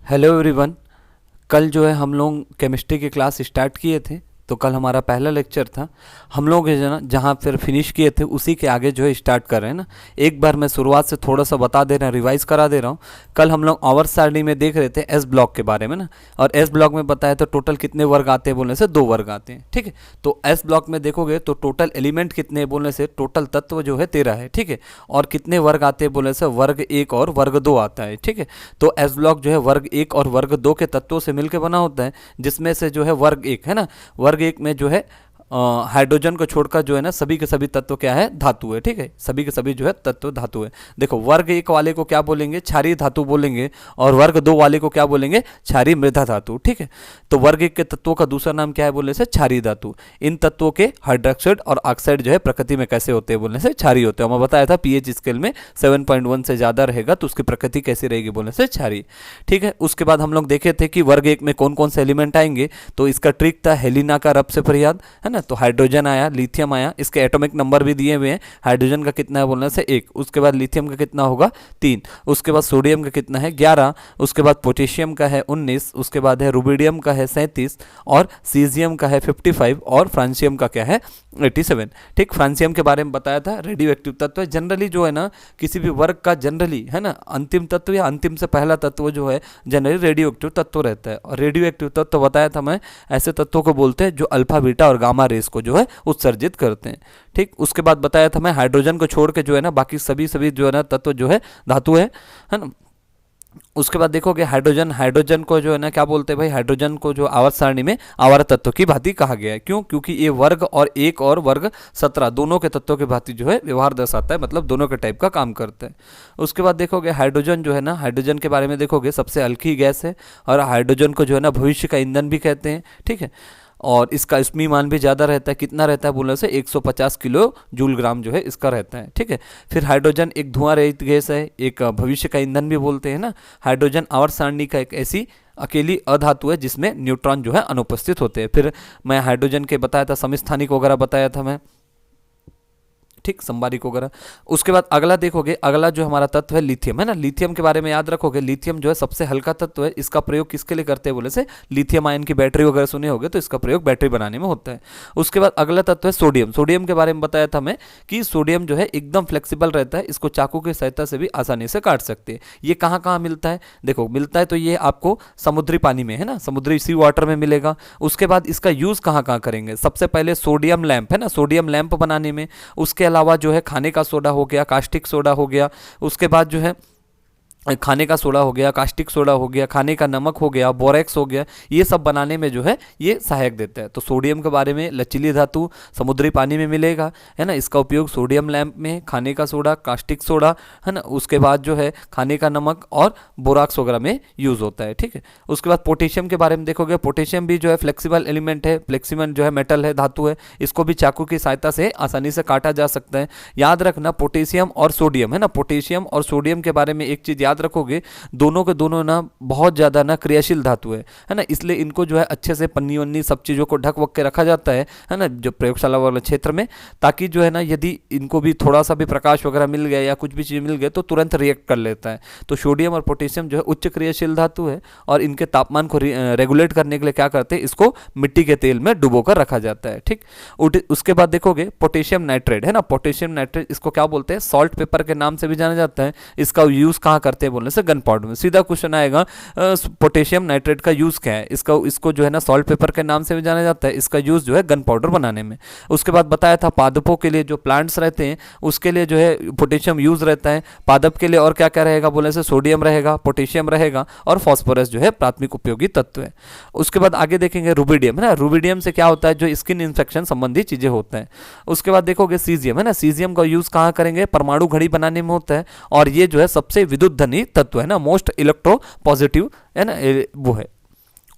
Hello everyone. कल जो है हम लोग केमिस्ट्री की क्लास स्टार्ट किए थे। तो कल हमारा पहला लेक्चर था। हम लोग जो है ना जहाँ फिर फिनिश किए थे उसी के आगे जो है स्टार्ट कर रहे हैं ना। एक बार मैं शुरुआत से थोड़ा सा बता दे रहा हूँ, रिवाइज करा दे रहा हूँ। कल हम लोग आवर्त सारणी में देख रहे थे एस ब्लॉक के बारे में ना। और एस ब्लॉक में बताया तो टोटल कितने वर्ग आते हैं बोलने से 2 वर्ग आते हैं। ठीक है। तो एस ब्लॉक में देखोगे तो टोटल एलिमेंट कितने हैं बोलने से टोटल तत्व जो है 13 है। ठीक है। और कितने वर्ग आते हैं बोलने से वर्ग 1 और वर्ग 2 आता है। ठीक है। तो एस ब्लॉक जो है वर्ग 1 और वर्ग 2 के तत्वों से मिलकर बना होता है, जिसमें से जो है वर्ग 1 है ना, वर्ग 1 में जो है हाइड्रोजन को छोड़कर जो है ना सभी के सभी तत्व क्या है, धातु है। ठीक है। सभी के सभी जो है तत्व धातु है। देखो वर्ग 1 वाले को क्या बोलेंगे, क्षारीय धातु बोलेंगे। और वर्ग 2 वाले को क्या बोलेंगे, क्षारीय मृदा धातु। ठीक है। तो वर्ग 1 के तत्वों का दूसरा नाम क्या है बोलने से क्षारीय धातु। इन तत्वों के हाइड्रोक्साइड और ऑक्साइड जो है प्रकृति में कैसे होते हैं बोलने से क्षारीय होते हैं। मैं बताया था पीएच स्केल में 7.1 से ज्यादा रहेगा तो उसकी प्रकृति कैसी रहेगी बोलने से क्षारीय। ठीक है। उसके बाद हम लोग देखे थे कि वर्ग 1 में कौन कौन से एलिमेंट आएंगे। तो इसका ट्रिक था हेलिना का रब से फरियाद, है ना। तो हाइड्रोजन आया, लिथियम आया, इसके एटॉमिक नंबर भी दिए हुए हैं। हाइड्रोजन का कितना है बोलने से 1, उसके बाद लिथियम का कितना होगा 3, उसके बाद सोडियम का कितना है 11, उसके बाद पोटेशियम का है 19, उसके बाद है रुबिडियम का है 37 और सीजियम का है 55 और फ्रांसियम का क्या है 87। ठीक। फ्रांसियम के बारे में बताया था, रेडियो एक्टिव तत्व है। जनरली जो है ना किसी भी वर्ग का जनरली है ना अंतिम तत्व या अंतिम से पहला तत्व जो है जनरली रेडियो एक्टिव तत्व रहता है। और रेडियो एक्टिव तत्व बताया था मैं ऐसे तत्वों को बोलते हैं जो अल्फा बीटा और गामा रेस को जो है उत्सर्जित करते हैं। ठीक। उसके बाद बताया था मैं हाइड्रोजन को छोड़ के जो है ना बाकी सभी सभी जो है ना तत्व जो है धातु है ना। उसके बाद देखोगे हाइड्रोजन, हाइड्रोजन को जो है ना क्या बोलते हैं भाई, हाइड्रोजन को जो आवर्त सारणी में आवर्त तत्व की भांति कहा गया है। क्यों? क्योंकि ये वर्ग और 1 और वर्ग 17 दोनों के तत्वों की भांति जो है व्यवहार दर्शाता है, मतलब दोनों के टाइप का काम करता है। उसके बाद देखोगे हाइड्रोजन जो है ना, हाइड्रोजन के बारे में देखोगे सबसे हल्की गैस है और हाइड्रोजन को जो है ना भविष्य का ईंधन भी कहते हैं। ठीक है। और इसका स्मी मान भी ज़्यादा रहता है। कितना रहता है बोलने से 150 किलो जूल ग्राम जो है इसका रहता है। ठीक है। फिर हाइड्रोजन एक धुआं रहित गैस है, एक भविष्य का ईंधन भी बोलते हैं ना। हाइड्रोजन आवर्त सारणी का एक ऐसी अकेली अधातु है जिसमें न्यूट्रॉन जो है अनुपस्थित होते हैं। फिर मैं हाइड्रोजन के बताया था समस्थानिक वगैरह बताया था मैं। ठीक। संबारिक वगैरह। उसके बाद अगला देखोगे, अगला जो हमारा तत्व है लिथियम, है ना। लिथियम के बारे में याद रखोगे, लिथियम जो है सबसे हल्का तत्व है। इसका प्रयोग किसके लिए करते हैं बोले से लिथियम आयन की बैटरी वगैरह सुने होगे तो इसका प्रयोग बैटरी बनाने में होता है। उसके बाद अगला तत्व है सोडियम। सोडियम के बारे में बताया था मैं कि सोडियम जो है एकदम फ्लेक्सिबल रहता है, इसको चाकू की सहायता से भी आसानी से काट सकते हैं। ये कहाँ कहाँ मिलता है देखो, मिलता है तो ये आपको समुद्री पानी में है ना, समुद्री सी वाटर में मिलेगा। उसके बाद इसका यूज कहाँ कहाँ करेंगे, सबसे पहले सोडियम लैंप है ना, सोडियम लैंप बनाने में। उसके अलावा जो है खाने का सोडा हो गया, कास्टिक सोडा हो गया। उसके बाद जो है खाने का सोडा हो गया, कास्टिक सोडा हो गया, खाने का नमक हो गया, बोरेक्स हो गया, ये सब बनाने में जो है ये सहायक देता है। तो सोडियम के बारे में लचीली धातु समुद्री पानी में मिलेगा, है ना। इसका उपयोग सोडियम लैंप में, खाने का सोडा, कास्टिक सोडा, है ना। उसके बाद जो है खाने का नमक और बोराक्स वगैरह में यूज होता है। ठीक है। उसके बाद पोटेशियम के बारे में देखोगे, पोटेशियम भी जो है फ्लेक्सिबल एलिमेंट है, फ्लेक्सिबल जो है मेटल है, धातु है। इसको भी चाकू की सहायता से आसानी से काटा जा सकता है। याद रखना पोटेशियम और सोडियम, है ना, पोटेशियम और सोडियम के बारे में एक चीज याद रखोगे, दोनों के दोनों ना बहुत ज्यादा ना क्रियाशील धातु है ना। इसलिए इनको जो है अच्छे से पन्नी वन्नी सब चीजों को ढक वक के रखा जाता है ना, जो प्रयोगशाला वाले क्षेत्र में, ताकि जो है ना यदि इनको भी थोड़ा सा भी प्रकाश वगैरह मिल गया या कुछ भी चीज मिल गए तो तुरंत रिएक्ट कर लेता है। तो सोडियम और पोटेशियम जो है उच्च क्रियाशील धातु है और इनके तापमान को रेगुलेट करने के लिए क्या करते हैं, इसको मिट्टी के तेल में डुबो कर रखा जाता है। ठीक। उसके बाद देखोगे पोटेशियम नाइट्रेट, है ना, पोटेशियम नाइट्रेट इसको क्या बोलते हैं, सॉल्ट पेपर के नाम से भी जाना जाता है। इसका यूज कहाँ करते हैं बोलने से गन पाउडर में। सीधा क्वेश्चन आएगा पोटेशियम नाइट्रेट का यूज क्या है, इसको जो है ना सॉल्ट पेपर के नाम से भी जाना जाता है। इसका यूज जो है गन पाउडर बनाने में। उसके बाद बताया था पादपों के लिए जो प्लांट्स रहते हैं उसके लिए जो है पोटेशियम यूज रहता है। पादप के लिए और क्या क्या रहेगा बोले से सोडियम रहेगा, पोटेशियम रहेगा और फास्फोरस जो है प्राथमिक उपयोगी तत्व है। उसके बाद आगे देखेंगे रुबिडियम, है ना। रुबिडियम से क्या होता है, जो स्किन इंफेक्शन संबंधी चीजें होते हैं। उसके बाद देखोगे सीजियम, है ना, सीजियम का यूज कहाँ करेंगे, परमाणु घड़ी बनाने में होता है और ये जो है सबसे विद्युत धनी तत्व है ना, मोस्ट इलेक्ट्रो पॉजिटिव है ना, वो है।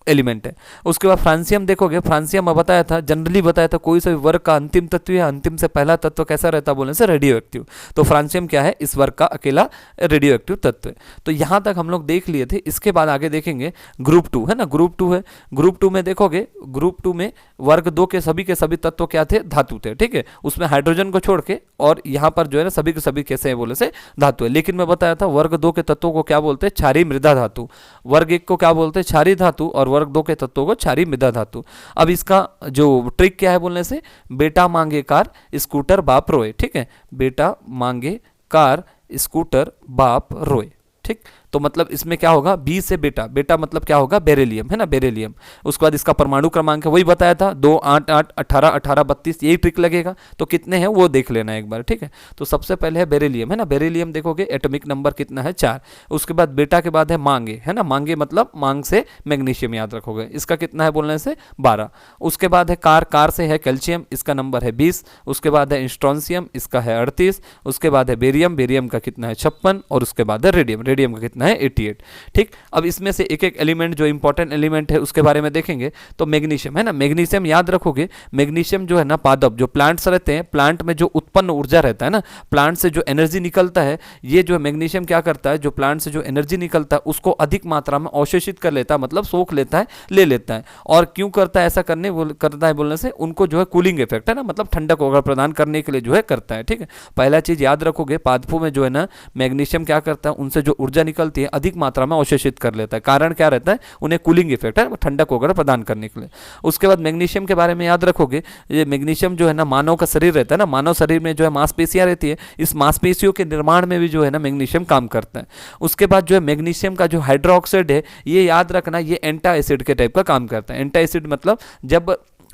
एलिमेंट है। उसके बाद फ्रांसियम देखोगे, फ्रांसियम मैं बताया था, जनरली बताया था कोई सा भी वर्ग का अंतिम तत्व या अंतिम से पहला तत्व कैसा रहता है बोलने से रेडियो एक्टिव। तो फ्रांसियम क्या है, इस वर्ग का अकेला रेडियो एक्टिव तत्व है। तो यहाँ तक हम लोग देख लिए थे। इसके बाद आगे देखेंगे ग्रुप 2 है ना, ग्रुप 2 है। ग्रुप 2 में देखोगे, ग्रुप 2 में वर्ग 2 के सभी तत्व क्या थे, धातु थे, ठीक है। उसमें हाइड्रोजन को छोड़ के, और यहाँ पर जो है ना सभी के सभी कैसे हैं बोले से धातु है। लेकिन मैं बताया था वर्ग 2 के तत्वों को क्या बोलते हैं, क्षारीय मृदा धातु। वर्ग 1 को क्या बोलते हैं, क्षारीय धातु, और वर्ग 2 के तत्वों को क्षारीय मृदा धातु। अब इसका जो ट्रिक क्या है बोलने से, बेटा मांगे कार स्कूटर बाप रोए, ठीक है। बेटा मांगे कार स्कूटर बाप रोए, ठीक। तो मतलब इसमें क्या होगा, बी से बेटा, बेटा मतलब क्या होगा, बेरिलियम है ना, बेरिलियम। उसके बाद इसका परमाणु क्रमांक है, वही बताया था 2 8 8 18 18 32, यही ट्रिक लगेगा। तो कितने हैं वो देख लेना एक बार, ठीक है। तो सबसे पहले है बेरिलियम है ना, बेरिलियम देखोगे एटॉमिक नंबर कितना है, 4। उसके बाद बेटा के बाद है मांगे है ना, मांगे मतलब मांग से मैग्नीशियम याद रखोगे, इसका कितना है बोलने से 12। उसके बाद है कार, कार से है कैल्शियम, इसका नंबर है 20। उसके बाद है स्ट्रोंसियम, इसका है 38। उसके बाद है बेरियम, बेरियम का कितना है 56। और उसके बाद है रेडियम, रेडियम का कितना है 88, ठीक। अब इसमें से एक एक एलिमेंट जो इंपॉर्टेंट एलिमेंट है उसके बारे में देखेंगे। तो मैग्नीशियम है ना, मैग्नीशियम याद रखोगे, मैग्नीशियम जो है ना पादप जो प्लांट्स रहते हैं, प्लांट में जो उत्पन्न ऊर्जा रहता है ना, प्लांट से जो एनर्जी निकलता है, ये जो मैग्नीशियम क्या करता है, जो प्लांट से जो एनर्जी निकलता है उसको अधिक मात्रा में अवशोषित कर लेता है, मतलब सोख लेता है, ले लेता है। और क्यों करता है ऐसा करता है बोलने से, उनको जो है कूलिंग इफेक्ट है ना, मतलब ठंडक वगैरह प्रदान करने के लिए जो है करता है, ठीक है। पहला चीज याद रखोगे, पादपों में जो है ना मैग्नीशियम क्या करता है, उनसे जो ऊर्जा निकलती है अधिक मात्रा में अवशोषित कर लेता है। कारण क्या रहता है, उन्हें कूलिंग इफेक्ट है, ठंडक वगैरह प्रदान करने के लिए। उसके बाद मैग्नीशियम के बारे में याद रखोगे, ये मैग्नीशियम जो है ना मानव का शरीर रहता है ना, मानव शरीर में जो है मांसपेशियां रहती है, इस मांसपेशियों के निर्माण में भी जो है ना मैग्नीशियम काम करता है। उसके बाद जो है मैग्नीशियम का जो हाइड्रोक्साइड है, ये याद रखना, ये एंटा एसिड के टाइप का काम करता है। एंटा एसिड मतलब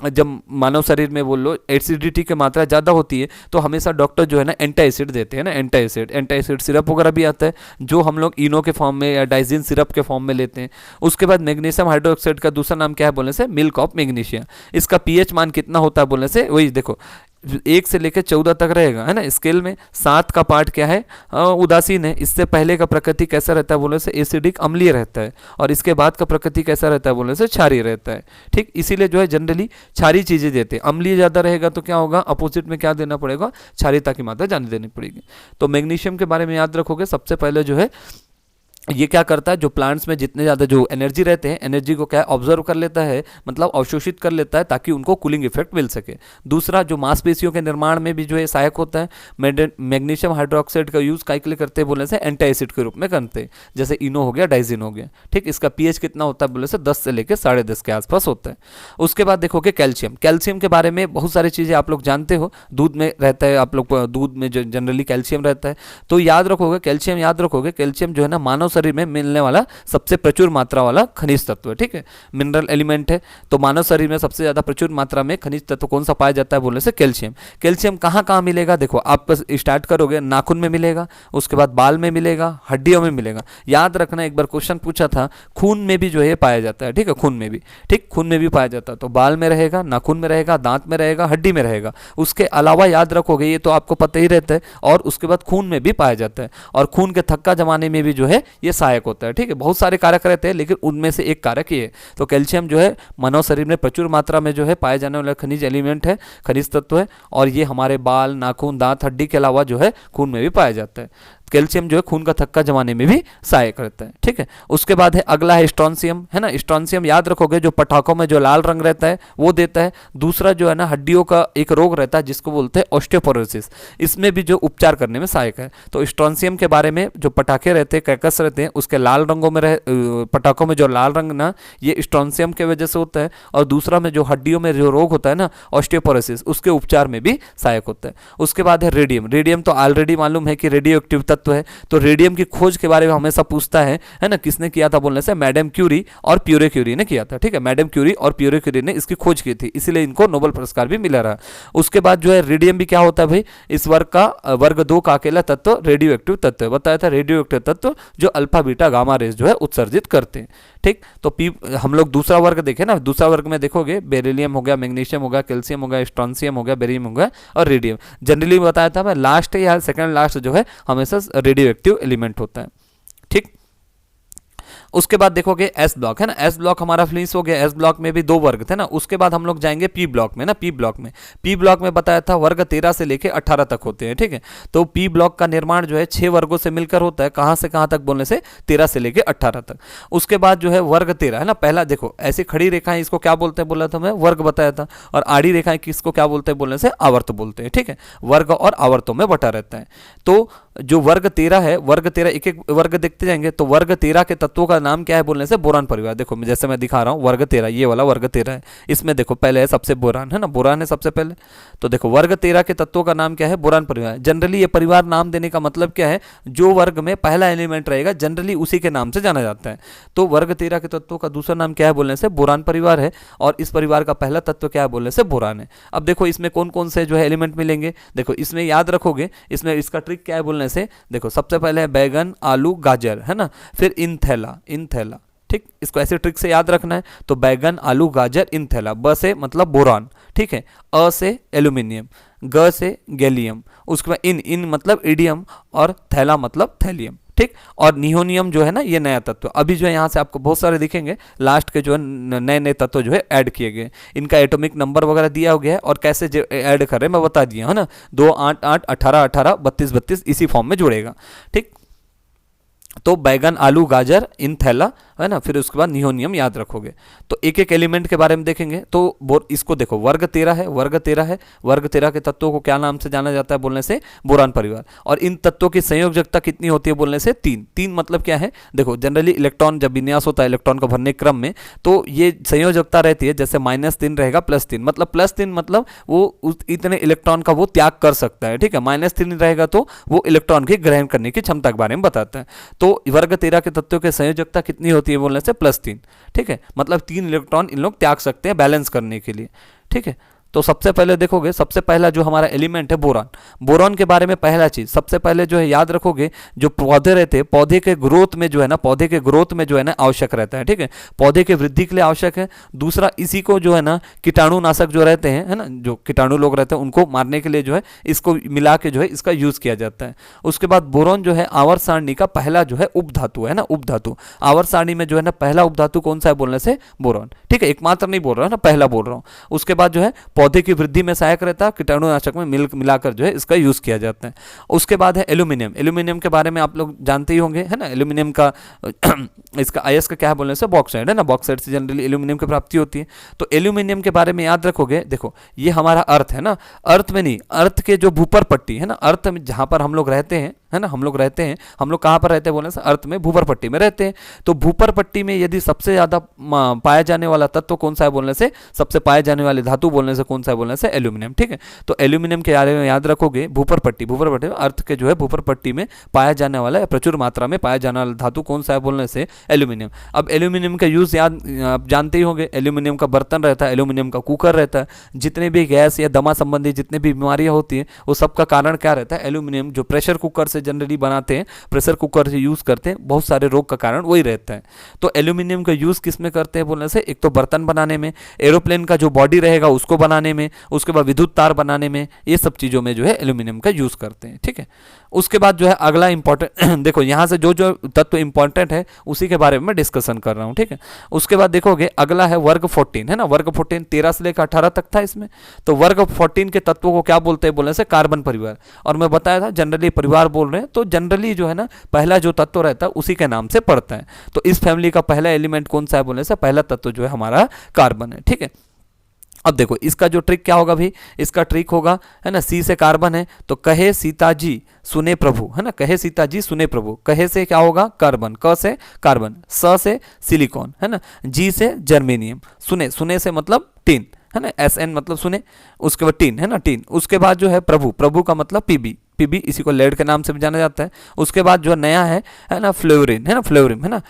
जब मानव शरीर में बोल लो एसिडिटी की मात्रा ज़्यादा होती है तो हमेशा डॉक्टर जो है ना एंटा एसिड देते हैं ना, एंटा एसिड सिरप वगैरह भी आता है जो हम लोग इनो के फॉर्म में या डाइजिन सिरप के फॉर्म में लेते हैं। उसके बाद मैग्नीशियम हाइड्रोक्साइड का दूसरा नाम क्या है बोलने से, मिल्क ऑफ मैग्नीशिया। इसका पीएच मान कितना होता है बोलने से, वही देखो 1 से लेकर 14 तक रहेगा है ना स्केल में। 7 का पार्ट क्या है, उदासीन है। इससे पहले का प्रकृति कैसा रहता है बोलने से, एसिडिक अम्लीय रहता है। और इसके बाद का प्रकृति कैसा रहता है बोलने से, क्षारीय रहता है, ठीक। इसीलिए जो है जनरली क्षारीय चीजें देते हैं। अम्लीय ज्यादा रहेगा तो क्या होगा, अपोजिट में क्या देना पड़ेगा, क्षारीयता की मात्रा ज्यादा देनी पड़ेगी। तो मैग्नीशियम के बारे में याद रखोगे, सबसे पहले जो है ये क्या करता है, जो प्लांट्स में जितने ज़्यादा जो एनर्जी रहते हैं, एनर्जी को क्या ऑब्जर्व कर लेता है, मतलब अवशोषित कर लेता है ताकि उनको कूलिंग इफेक्ट मिल सके। दूसरा जो मांसपेशियों के निर्माण में भी जो है सहायक होता है। मैग्नीशियम हाइड्रोक्साइड का यूज़ काहे के लिए करते हैं बोलने से, एंटी एसिड के रूप में करते हैं, जैसे इनो हो गया, डाइजिन हो गया, ठीक। इसका पीएच कितना होता है बोले से 10 से लेकर 10.5 के आसपास होता है। उसके बाद देखोगे कैल्शियम, कैल्शियम के बारे में बहुत सारी चीज़ें आप लोग जानते हो, दूध में रहता है, आप लोग दूध में जो जनरली कैल्शियम रहता है। तो याद रखोगे कैल्शियम, याद रखोगे कैल्शियम जो है ना मानव शरीर में मिलने वाला सबसे प्रचुर मात्रा वाला खनिज तत्व है, ठीक है, मिनरल एलिमेंट है। तो मानव शरीर में सबसे ज्यादा प्रचुर मात्रा में खनिज तत्व कौन सा पाया जाता है बोलने से, कैल्शियम। कैल्शियम कहाँ कहाँ मिलेगा, देखो आप स्टार्ट करोगे नाखून में मिलेगा, उसके बाद बाल में मिलेगा, हड्डियों में मिलेगा। याद रखना एक बार क्वेश्चन पूछा था, खून में भी जो है पाया जाता है, ठीक है, खून में भी, ठीक, खून में भी पाया जाता है। तो बाल में रहेगा, नाखून में रहेगा, दांत में रहेगा, हड्डी में रहेगा। उसके अलावा याद रखोगे, ये तो आपको पता ही रहता है, और उसके बाद खून में भी पाया जाता है, और खून के थक्का जमाने में भी जो है ये सहायक होता है, ठीक है। बहुत सारे कारक रहते हैं लेकिन उनमें से एक कारक ये है। तो कैल्शियम जो है मानव शरीर में प्रचुर मात्रा में जो है पाए जाने वाला खनिज एलिमेंट है, खनिज तत्व है, और ये हमारे बाल, नाखून, दांत, हड्डी के अलावा जो है खून में भी पाया जाता है। कैल्शियम जो है खून का थक्का जमाने में भी सहायक रहता है, ठीक है। उसके बाद है अगला है स्ट्रोंसियम, है ना। स्ट्रोंसियम याद रखोगे जो पटाखों में जो लाल रंग रहता है वो देता है। दूसरा जो है ना हड्डियों का एक रोग रहता है जिसको बोलते हैं ऑस्टियोपोरोसिस, इसमें भी जो उपचार करने में सहायक है। तो स्ट्रोंसियम के बारे में, जो पटाखे रहते हैं, क्रैकर्स रहते हैं, उसके लाल रंगों में पटाखों में जो लाल रंग ना, ये स्ट्रोंसियम की वजह से होता है। और दूसरा में जो हड्डियों में जो रोग होता है ना ऑस्टियोपोरोसिस, उसके उपचार में भी सहायक होता है। उसके बाद है रेडियम। रेडियम तो ऑलरेडी मालूम है कि रेडियो एक्टिव तत्व है। तो रेडियम की खोज के बारे में हमेशा पूछता है ना, किसने किया था बोलने से, मैडम क्यूरी और प्यूरे क्यूरी ने किया था, ठीक है। मैडम क्यूरी और प्यूरे क्यूरी ने इसकी खोज की थी, इसीलिए इनको नोबेल पुरस्कार भी मिला रहा। उसके बाद जो है रेडियम भी क्या होता है भाई, इस वर्ग 2 का अकेला तत्व रेडियो एक्टिव तत्व है। बताया था रेडियो एक्टिव तत्व जो अल्फा बीटा गामा रेज जो है उत्सर्जित करते हैं, ठीक। तो हम लोग दूसरा वर्ग देखें ना, दूसरा वर्ग में देखोगे बेरिलियम हो गया, मैग्नीशियम हो गया, कैल्शियम हो गया, स्ट्रोंसियम हो गया, बेरियम हो गया और रेडियम। जनरली बताया था मैं, लास्ट या सेकंड लास्ट जो है हमेशा रेडियो एक्टिव एलिमेंट होता है, ठीक। उसके बाद देखोगे एस ब्लॉक है ना, एस ब्लॉक हमारा फिनिश हो गया। एस ब्लॉक में भी 2 वर्ग थे ना। उसके बाद हम लोग जाएंगे पी ब्लॉक में ना। पी ब्लॉक में बताया था वर्ग 13 से लेके 18 तक होते हैं, ठीक है। तो पी ब्लॉक का निर्माण जो है 6 वर्गों से मिलकर होता है। कहां से कहां तक बोलने से 13 से लेके 18 तक। उसके बाद जो है वर्ग 13 है ना, पहला देखो ऐसी खड़ी रेखाएं इसको क्या बोलते हैं बोला था मैं, वर्ग बताया था। और आड़ी रेखाएं किसको क्या बोलते हैं बोलने से आवर्त बोलते हैं, ठीक है। वर्ग और आवर्तों में बटा रहता है। तो जो वर्ग 13 है, वर्ग 13 एक एक वर्ग देखते जाएंगे तो वर्ग 13 के तत्वों का नाम क्या है बोलने से बोरान परिवार। देखो जैसे मैं दिखा रहा हूं वर्ग 13, ये वाला वर्ग 13 है। इसमें देखो पहले है सबसे बोरान है ना, बोरान है सबसे पहले। तो देखो वर्ग 13 के तत्वों का नाम क्या है, बोरान परिवार। जनरली ये परिवार नाम देने का मतलब क्या है, जो वर्ग में पहला एलिमेंट रहेगा जनरली उसी के नाम से जाना जाता है। तो वर्ग 13 के तत्वों का दूसरा नाम क्या है बोलने से बोरान परिवार है। और इस परिवार का पहला तत्व क्या है बोलने से बोरान है। अब देखो इसमें कौन कौन से जो है एलिमेंट मिलेंगे, देखो इसमें याद रखोगे, इसमें इसका ट्रिक क्या है बोलने से, देखो सबसे पहले है बैगन आलू गाजर है ना, फिर इन थैला, ठीक। इसको ऐसे ट्रिक से याद रखना है। तो बैगन आलू गाजर इन थैला, ब से मतलब बोरान, ठीक है। अ से एल्यूमिनियम, ग से गैलियम, उसके बाद इन मतलब इडियम, और थैला मतलब थैलियम, ठीक। और नियोनियम जो है ना ये नया तत्व। अभी जो है यहाँ से आपको बहुत सारे दिखेंगे लास्ट के जो है नए नए तत्व जो है ऐड किए गए। इनका एटॉमिक नंबर वगैरह दिया हो गया है और कैसे ऐड कर रहे हैं मैं बता दिया है ना। 2 8 8 18 18 32 32 इसी फॉर्म में जुड़ेगा, ठीक। तो बैगन आलू गाजर इन थैला है ना, फिर उसके बाद नियोनियम याद रखोगे। तो एक एक एलिमेंट के बारे में देखेंगे। तो इसको देखो वर्ग 13 है, वर्ग 13 के तत्वों को क्या नाम से जाना जाता है बोलने से बोरान परिवार। और इन तत्वों की संयोजकता कितनी होती है बोलने से 3 मतलब क्या है, देखो जनरली इलेक्ट्रॉन जब विन्यास होता है इलेक्ट्रॉन को भरने क्रम में, तो ये संयोजकता रहती है जैसे -3 रहेगा +3, मतलब +3 मतलब वो इतने इलेक्ट्रॉन का वो त्याग कर सकता है, ठीक है। -3 रहेगा तो वो इलेक्ट्रॉन की ग्रहण करने की क्षमता के बारे में बताता है। तो वर्ग 13 के तत्वों की संयोजकता कितनी होती है बोलने से +3, ठीक है। मतलब 3 इलेक्ट्रॉन इन लोग त्याग सकते हैं बैलेंस करने के लिए, ठीक है। तो सबसे पहले देखोगे सबसे पहला जो हमारा एलिमेंट है बोरान। बोरान के बारे में पहला चीज सबसे पहले जो है याद रखोगे, जो पौधे रहते हैं पौधे के ग्रोथ में जो है ना, पौधे के ग्रोथ में जो है ना आवश्यक रहता है, ठीक है। पौधे के वृद्धि के लिए आवश्यक है। दूसरा इसी को जो है ना कीटाणुनाशक जो रहते हैं है ना, जो कीटाणु लोग रहते हैं उनको मारने के लिए जो है इसको मिला के जो है इसका यूज किया जाता है। उसके बाद बोरॉन जो है आवर्त सारणी का पहला जो है उपधातु है ना, उपधातु। आवर्त सारणी में जो है ना पहला उपधातु कौन सा है बोलने से बोरॉन, ठीक है। एकमात्र नहीं बोल रहा है ना, पहला बोल रहा हूं। उसके बाद जो है पौधे की वृद्धि में सहायक रहता है, कीटाणुनाशक में मिलाकर जो है इसका यूज किया जाता है। उसके बाद है एल्यूमिनियम। एल्यूमिनियम के बारे में आप लोग जानते ही होंगे है ना। एल्यूमिनियम का इसका आयस का क्या है बोलने से बॉक्साइड है ना, बॉक्साइड से जनरली एल्यूमिनियम की प्राप्ति होती है। तो एल्यूमिनियम के बारे में याद रखोगे, देखो ये हमारा अर्थ है ना, अर्थ में नहीं, अर्थ के जो भूपर पट्टी है ना, अर्थ में जहां पर हम लोग रहते हैं है ना, हम लोग कहां पर रहते हैं बोलने से अर्थ में भूपर पट्टी में रहते हैं। तो भूपर पट्टी में यदि सबसे ज्यादा पाया जाने वाला तत्व कौन सा है बोलने से, सबसे पाए जाने वाली धातु बोलने से कौन सा है बोलने से एल्यूमिनियम, ठीक है। तो एल्यूमिनियम के बारे में याद रखोगे, भूपर पट्टी अर्थ के जो है भूपर पट्टी में पाया जाने वाला या प्रचुर मात्रा में पाया जाने वाला धातु कौन सा है बोलने से एल्यूमिनियम। अब एल्यूमिनियम का यूज याद आप जानते ही होंगे, एल्यूमिनियम का बर्तन रहता है, एल्यूमिनियम का कुकर रहता है। जितने भी गैस या दमा संबंधी जितने भी बीमारियां होती हैं वो सबका कारण क्या रहता है, एल्यूमिनियम। जो प्रेशर कुकर से जनरली बनाते हैं, प्रेशर कुकर से यूज करते हैं, बहुत सारे रोग का कारण वही रहता है। तो एल्यूमिनियम का यूज किस में करते हैं बोलने से, एक तो बर्तन बनाने में, एरोप्लेन का जो बॉडी रहेगा उसको बनाने में, उसके बाद विद्युत तार बनाने में, ये सब चीजों में जो है एल्यूमिनियम का यूज करते हैं, ठीक है। उसके बाद जो है अगला इंपॉर्टेंट देखो यहां से जो जो तत्व इंपॉर्टेंट है उसी के बारे में डिस्कशन कर रहा हूं, ठीक है। उसके बाद देखोगे अगला है वर्ग 14 है ना, वर्ग 14 13 से लेकर 18 तक था इसमें। तो वर्ग 14 के तत्वों को क्या बोलते हैं बोलने से कार्बन परिवार। और मैं बताया था जनरली परिवार बोल रहे हैं तो जनरली जो है ना पहला जो तत्व रहता है उसी के नाम से पड़ता है। तो इस फैमिली का पहला एलिमेंट कौन सा है बोलने से पहला तत्व जो है हमारा कार्बन है, ठीक है। अब देखो इसका जो ट्रिक क्या होगा भाई, इसका ट्रिक होगा है ना, सी से कार्बन है तो कहे सीता जी सुने प्रभु है ना, कहे सीता जी सुने प्रभु। कहे से क्या होगा कार्बन, क से कार्बन, स से सिलिकॉन है ना, जी से जर्मेनियम, सुने से मतलब टीन है ना, SN मतलब सुने, उसके बाद टीन है ना, टीन। उसके बाद जो है प्रभु का मतलब पीबी, इसी को लेड के नाम से भी जाना जाता है। उसके बाद जो नया है ना फ्लोरीन है ना,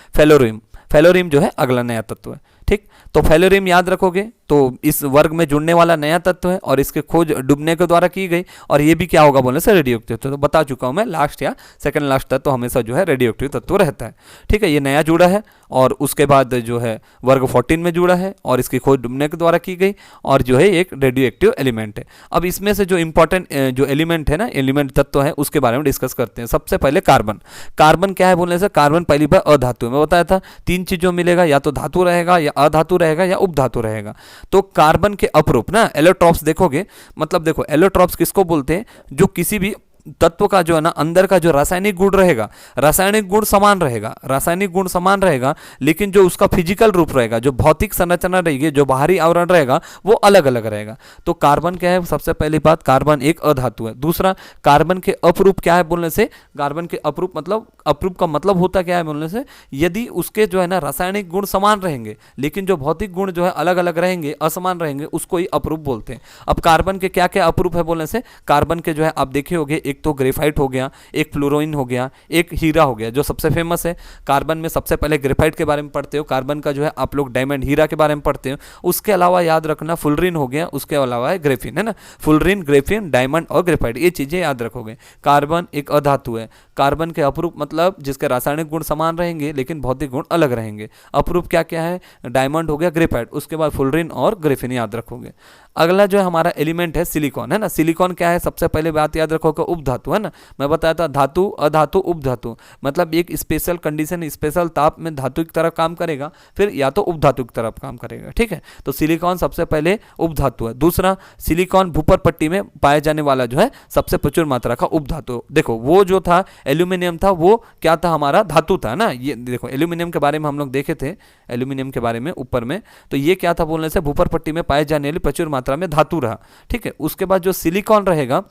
फेलोरियम जो है अगला नया तत्व है, ठीक। तो फेलोरियम याद रखोगे तो इस वर्ग में जुड़ने वाला नया तत्व है और इसके खोज डूबने के द्वारा की गई, और ये भी क्या होगा बोलने से रेडियो एक्टिव। तो बता चुका हूं मैं, लास्ट या सेकंड लास्ट तत्व हमेशा जो है रेडियो एक्टिव तत्व रहता है। ठीक है, ये नया जुड़ा है और उसके बाद जो है वर्ग 14 में जुड़ा है और इसकी खोज डूबने के द्वारा की गई, और जो है एक रेडियो एक्टिव एलिमेंट है। अब इसमें से जो इंपॉर्टेंट जो एलिमेंट है ना, एलिमेंट तत्व है, उसके बारे में डिस्कस करते हैं। सबसे पहले कार्बन। कार्बन क्या है बोलने से, कार्बन पहली बार अधातु है। मैं बताया था 3 चीजों मिलेगा, या तो धातु रहेगा, या अधातु रहेगा, या उपधातु रहेगा। तो कार्बन के अपरूप ना एलोट्रॉप्स देखोगे, मतलब देखो एलोट्रॉप्स किसको बोलते हैं, जो किसी भी तत्व का जो है ना अंदर का जो रासायनिक गुण रहेगा, रासायनिक गुण समान रहेगा, रासायनिक गुण समान रहेगा, लेकिन जो उसका फिजिकल रूप रहेगा, जो भौतिक संरचना रहेगी, जो बाहरी आवरण रहेगा, वो अलग अलग रहेगा। तो कार्बन क्या है, सबसे पहली बात, कार्बन एक अधातु है। दूसरा, कार्बन के अपरूप क्या है बोलने से, कार्बन के अपरूप मतलब, अपरूप का मतलब होता क्या है बोलने से, यदि उसके जो है ना रासायनिक गुण समान रहेंगे लेकिन जो भौतिक गुण जो है अलग अलग रहेंगे, असमान रहेंगे, उसको ही अपरूप बोलते हैं। अब कार्बन के क्या क्या अपरूप है बोलने से, कार्बन के जो है आप देखे होंगे, एक तो ग्रेफाइट हो गया, एक फ्लोरोइन हो गया, एक हीरा हो गया, जो सबसे फेमस है। कार्बन में सबसे पहले ग्रेफाइट के बारे में पढ़ते हो, कार्बन का जो है आप लोग डायमंड हीरा के बारे में पढ़ते हो। उसके अलावा याद रखना फुलरिन हो गया, उसके अलावा है ग्रेफिन, है ना, फुलरिन, ग्रेफिन, डायमंड और ग्रेफाइट, ये चीजें याद रखोगे। कार्बन एक अधातु है। कार्बन के अपरूप मतलब जिसके रासायनिक गुण समान रहेंगे लेकिन भौतिक गुण अलग रहेंगे। अपरूप क्या क्या है, डायमंड हो गया, ग्रेफाइट, उसके बाद फुलरिन और ग्रेफिन याद रखोगे। अगला जो है हमारा एलिमेंट है सिलिकॉन, है ना। सिलिकॉन क्या है, सबसे पहले बात याद रखोगे, उपधातु, है ना। मैं बताया था धातु, अधातु, उपधातु, मतलब एक स्पेशल कंडीशन, स्पेशल ताप में धातु की तरह काम करेगा, फिर या तो उपधातु की तरफ काम करेगा। ठीक है, तो सिलिकॉन सबसे पहले उपधातु है। दूसरा, सिलिकॉन भूपर पट्टी में पाए जाने वाला जो है सबसे प्रचुर मात्रा का उपधातु। देखो वो जो था एल्यूमिनियम था, वो क्या था, हमारा धातु था ना। ये देखो एल्यूमिनियम के बारे में हम लोग देखे थे, एल्यूमिनियम के बारे में ऊपर में, तो ये क्या था बोलने से, भूपर पट्टी में पाए जाने वाली प्रचुर मात्रा में धातु रहा। ठीक है, उसके बाद जो सिलिकॉन रहेगा,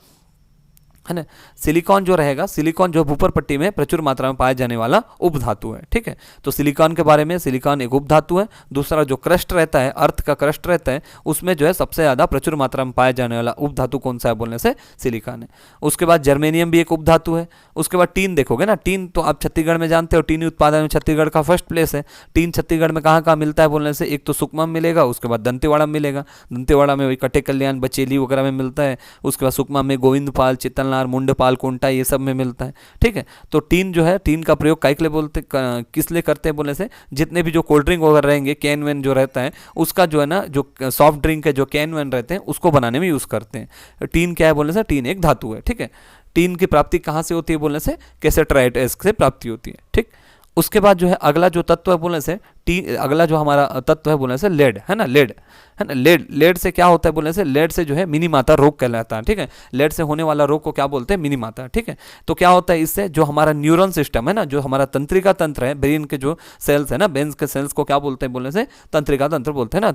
है ना, सिलिकॉन जो रहेगा, सिलिकॉन जो भूपर पट्टी में प्रचुर मात्रा में पाया जाने वाला उपधातु है। ठीक है, तो सिलिकॉन के बारे में, सिलिकॉन एक उपधातु है। दूसरा जो क्रस्ट रहता है, अर्थ का क्रस्ट रहता है, उसमें जो है सबसे ज्यादा प्रचुर मात्रा में पाया जाने वाला उपधातु कौन सा है बोलने से, सिलिकॉन है। उसके बाद जर्मेनियम भी एक उपधातु है। उसके बाद टीन देखोगे ना, टीन तो आप छत्तीसगढ़ में जानते हो, टीन उत्पादन में छत्तीसगढ़ का फर्स्ट प्लेस है। टीन छत्तीसगढ़ में कहाँ कहाँ मिलता है बोलने से, एक तो सुकमा में मिलेगा, उसके बाद दंतेवाड़ा में मिलेगा, दंतेवाड़ा में वही कटे कल्याण, बचेली वगैरह में मिलता है। उसके बाद सुकमा में गोविंदपाल, चितलनार, मुंडपाल, ये सब में मिलता है। ठीक है, तो टीन जो है, टीन का प्रयोग काहे के लिए बोलते, किस लिए करते हैं बोलने से, जितने भी जो कोल्ड ड्रिंक वगैरह रहेंगे, कैन वैन जो रहता है, उसका जो है ना, जो सॉफ्ट ड्रिंक के जो कैन वैन रहते हैं, उसको बनाने में यूज करते हैं। टीन क्या है बोलने से, टीन एक धातु है। ठीक है, टीन की प्राप्ति कहाँ से होती है बोलने से, कैसेट्राइट से प्राप्ति होती है। ठीक, उसके बाद जो है अगला जो तत्व है बोलने से, अगला जो हमारा तत्व है बोलने से लेड, है ना, लेड, है ना। लेड, लेड से क्या होता है बोलने से, लेड से जो है मिनी माता रोग कहलाता है। ठीक है, लेड से होने वाला रोग को क्या बोलते हैं, मिनी माता। ठीक है, तो क्या होता है इससे, जो हमारा न्यूरॉन सिस्टम है ना, जो हमारा तंत्रिका तंत्र है, ब्रेन के जो सेल्स है ना, ब्रेन के सेल्स को क्या बोलते हैं बोलने से, तंत्रिका तंत्र बोलते हैं ना,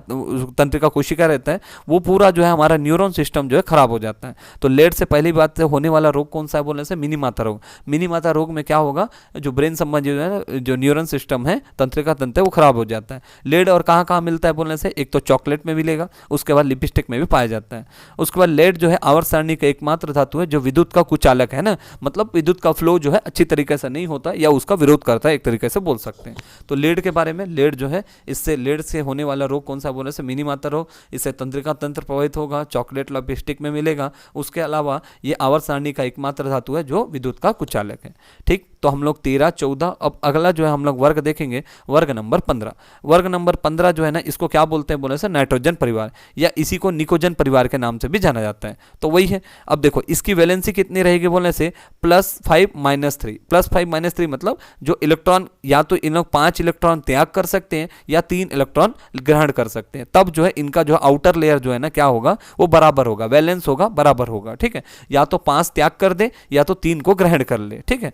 तंत्रिका कोशिका रहता है, वो पूरा जो है हमारा न्यूरॉन सिस्टम जो है खराब हो जाता है। तो लेड से पहली बात से होने वाला रोग कौन सा है बोलने से, मिनी माता रोग। मिनी माता रोग में क्या होगा, जो ब्रेन संबंधी जो है, जो न्यूरॉन सिस्टम है, तंत्रिका तंत्र है, वो खराब हो जाता है। लेड और कहाँ कहाँ मिलता है बोलने से, एक तो चॉकलेट में मिलेगा, उसके बाद लिपस्टिक में भी पाया जाता है। उसके बाद लेड जो है आवर्त सारणी का एकमात्र धातु है जो विद्युत का कुचालक है ना, मतलब विद्युत का फ्लो जो है अच्छी तरीके से नहीं होता या उसका विरोध करता है, एक तरीके से बोल सकते हैं। तो लेड के बारे में, लेड जो है, इससे लेड से होने वाला रोग कौन सा बोलने से, मिनी माता रोग। इससे तंत्रिका तंत्र प्रभावित होगा, चॉकलेट लिपस्टिक में मिलेगा। उसके अलावा ये आवर्त सारणी का एकमात्र धातु है जो विद्युत का कुचालक है। ठीक, तो हम लोग 13, 14, अब अगला जो है हम लोग वर्ग देखेंगे, वर्ग नंबर 15। वर्ग नंबर 15 जो है ना, इसको क्या बोलते हैं बोले से, नाइट्रोजन परिवार, या इसी को निकोजन परिवार के नाम से भी जाना जाता है। तो वही है। अब देखो इसकी वैलेंसी कितनी रहेगी बोलने से, +5 - 3। +5 - 3 मतलब जो इलेक्ट्रॉन, या तो इन लोग 5 इलेक्ट्रॉन त्याग कर सकते हैं या 3 इलेक्ट्रॉन ग्रहण कर सकते हैं। तब जो है इनका जो आउटर लेयर जो है ना, क्या होगा, वो बराबर होगा, वैलेंस होगा, बराबर होगा। ठीक है, या तो 5 त्याग कर दे या तो 3 को ग्रहण कर ले। ठीक है,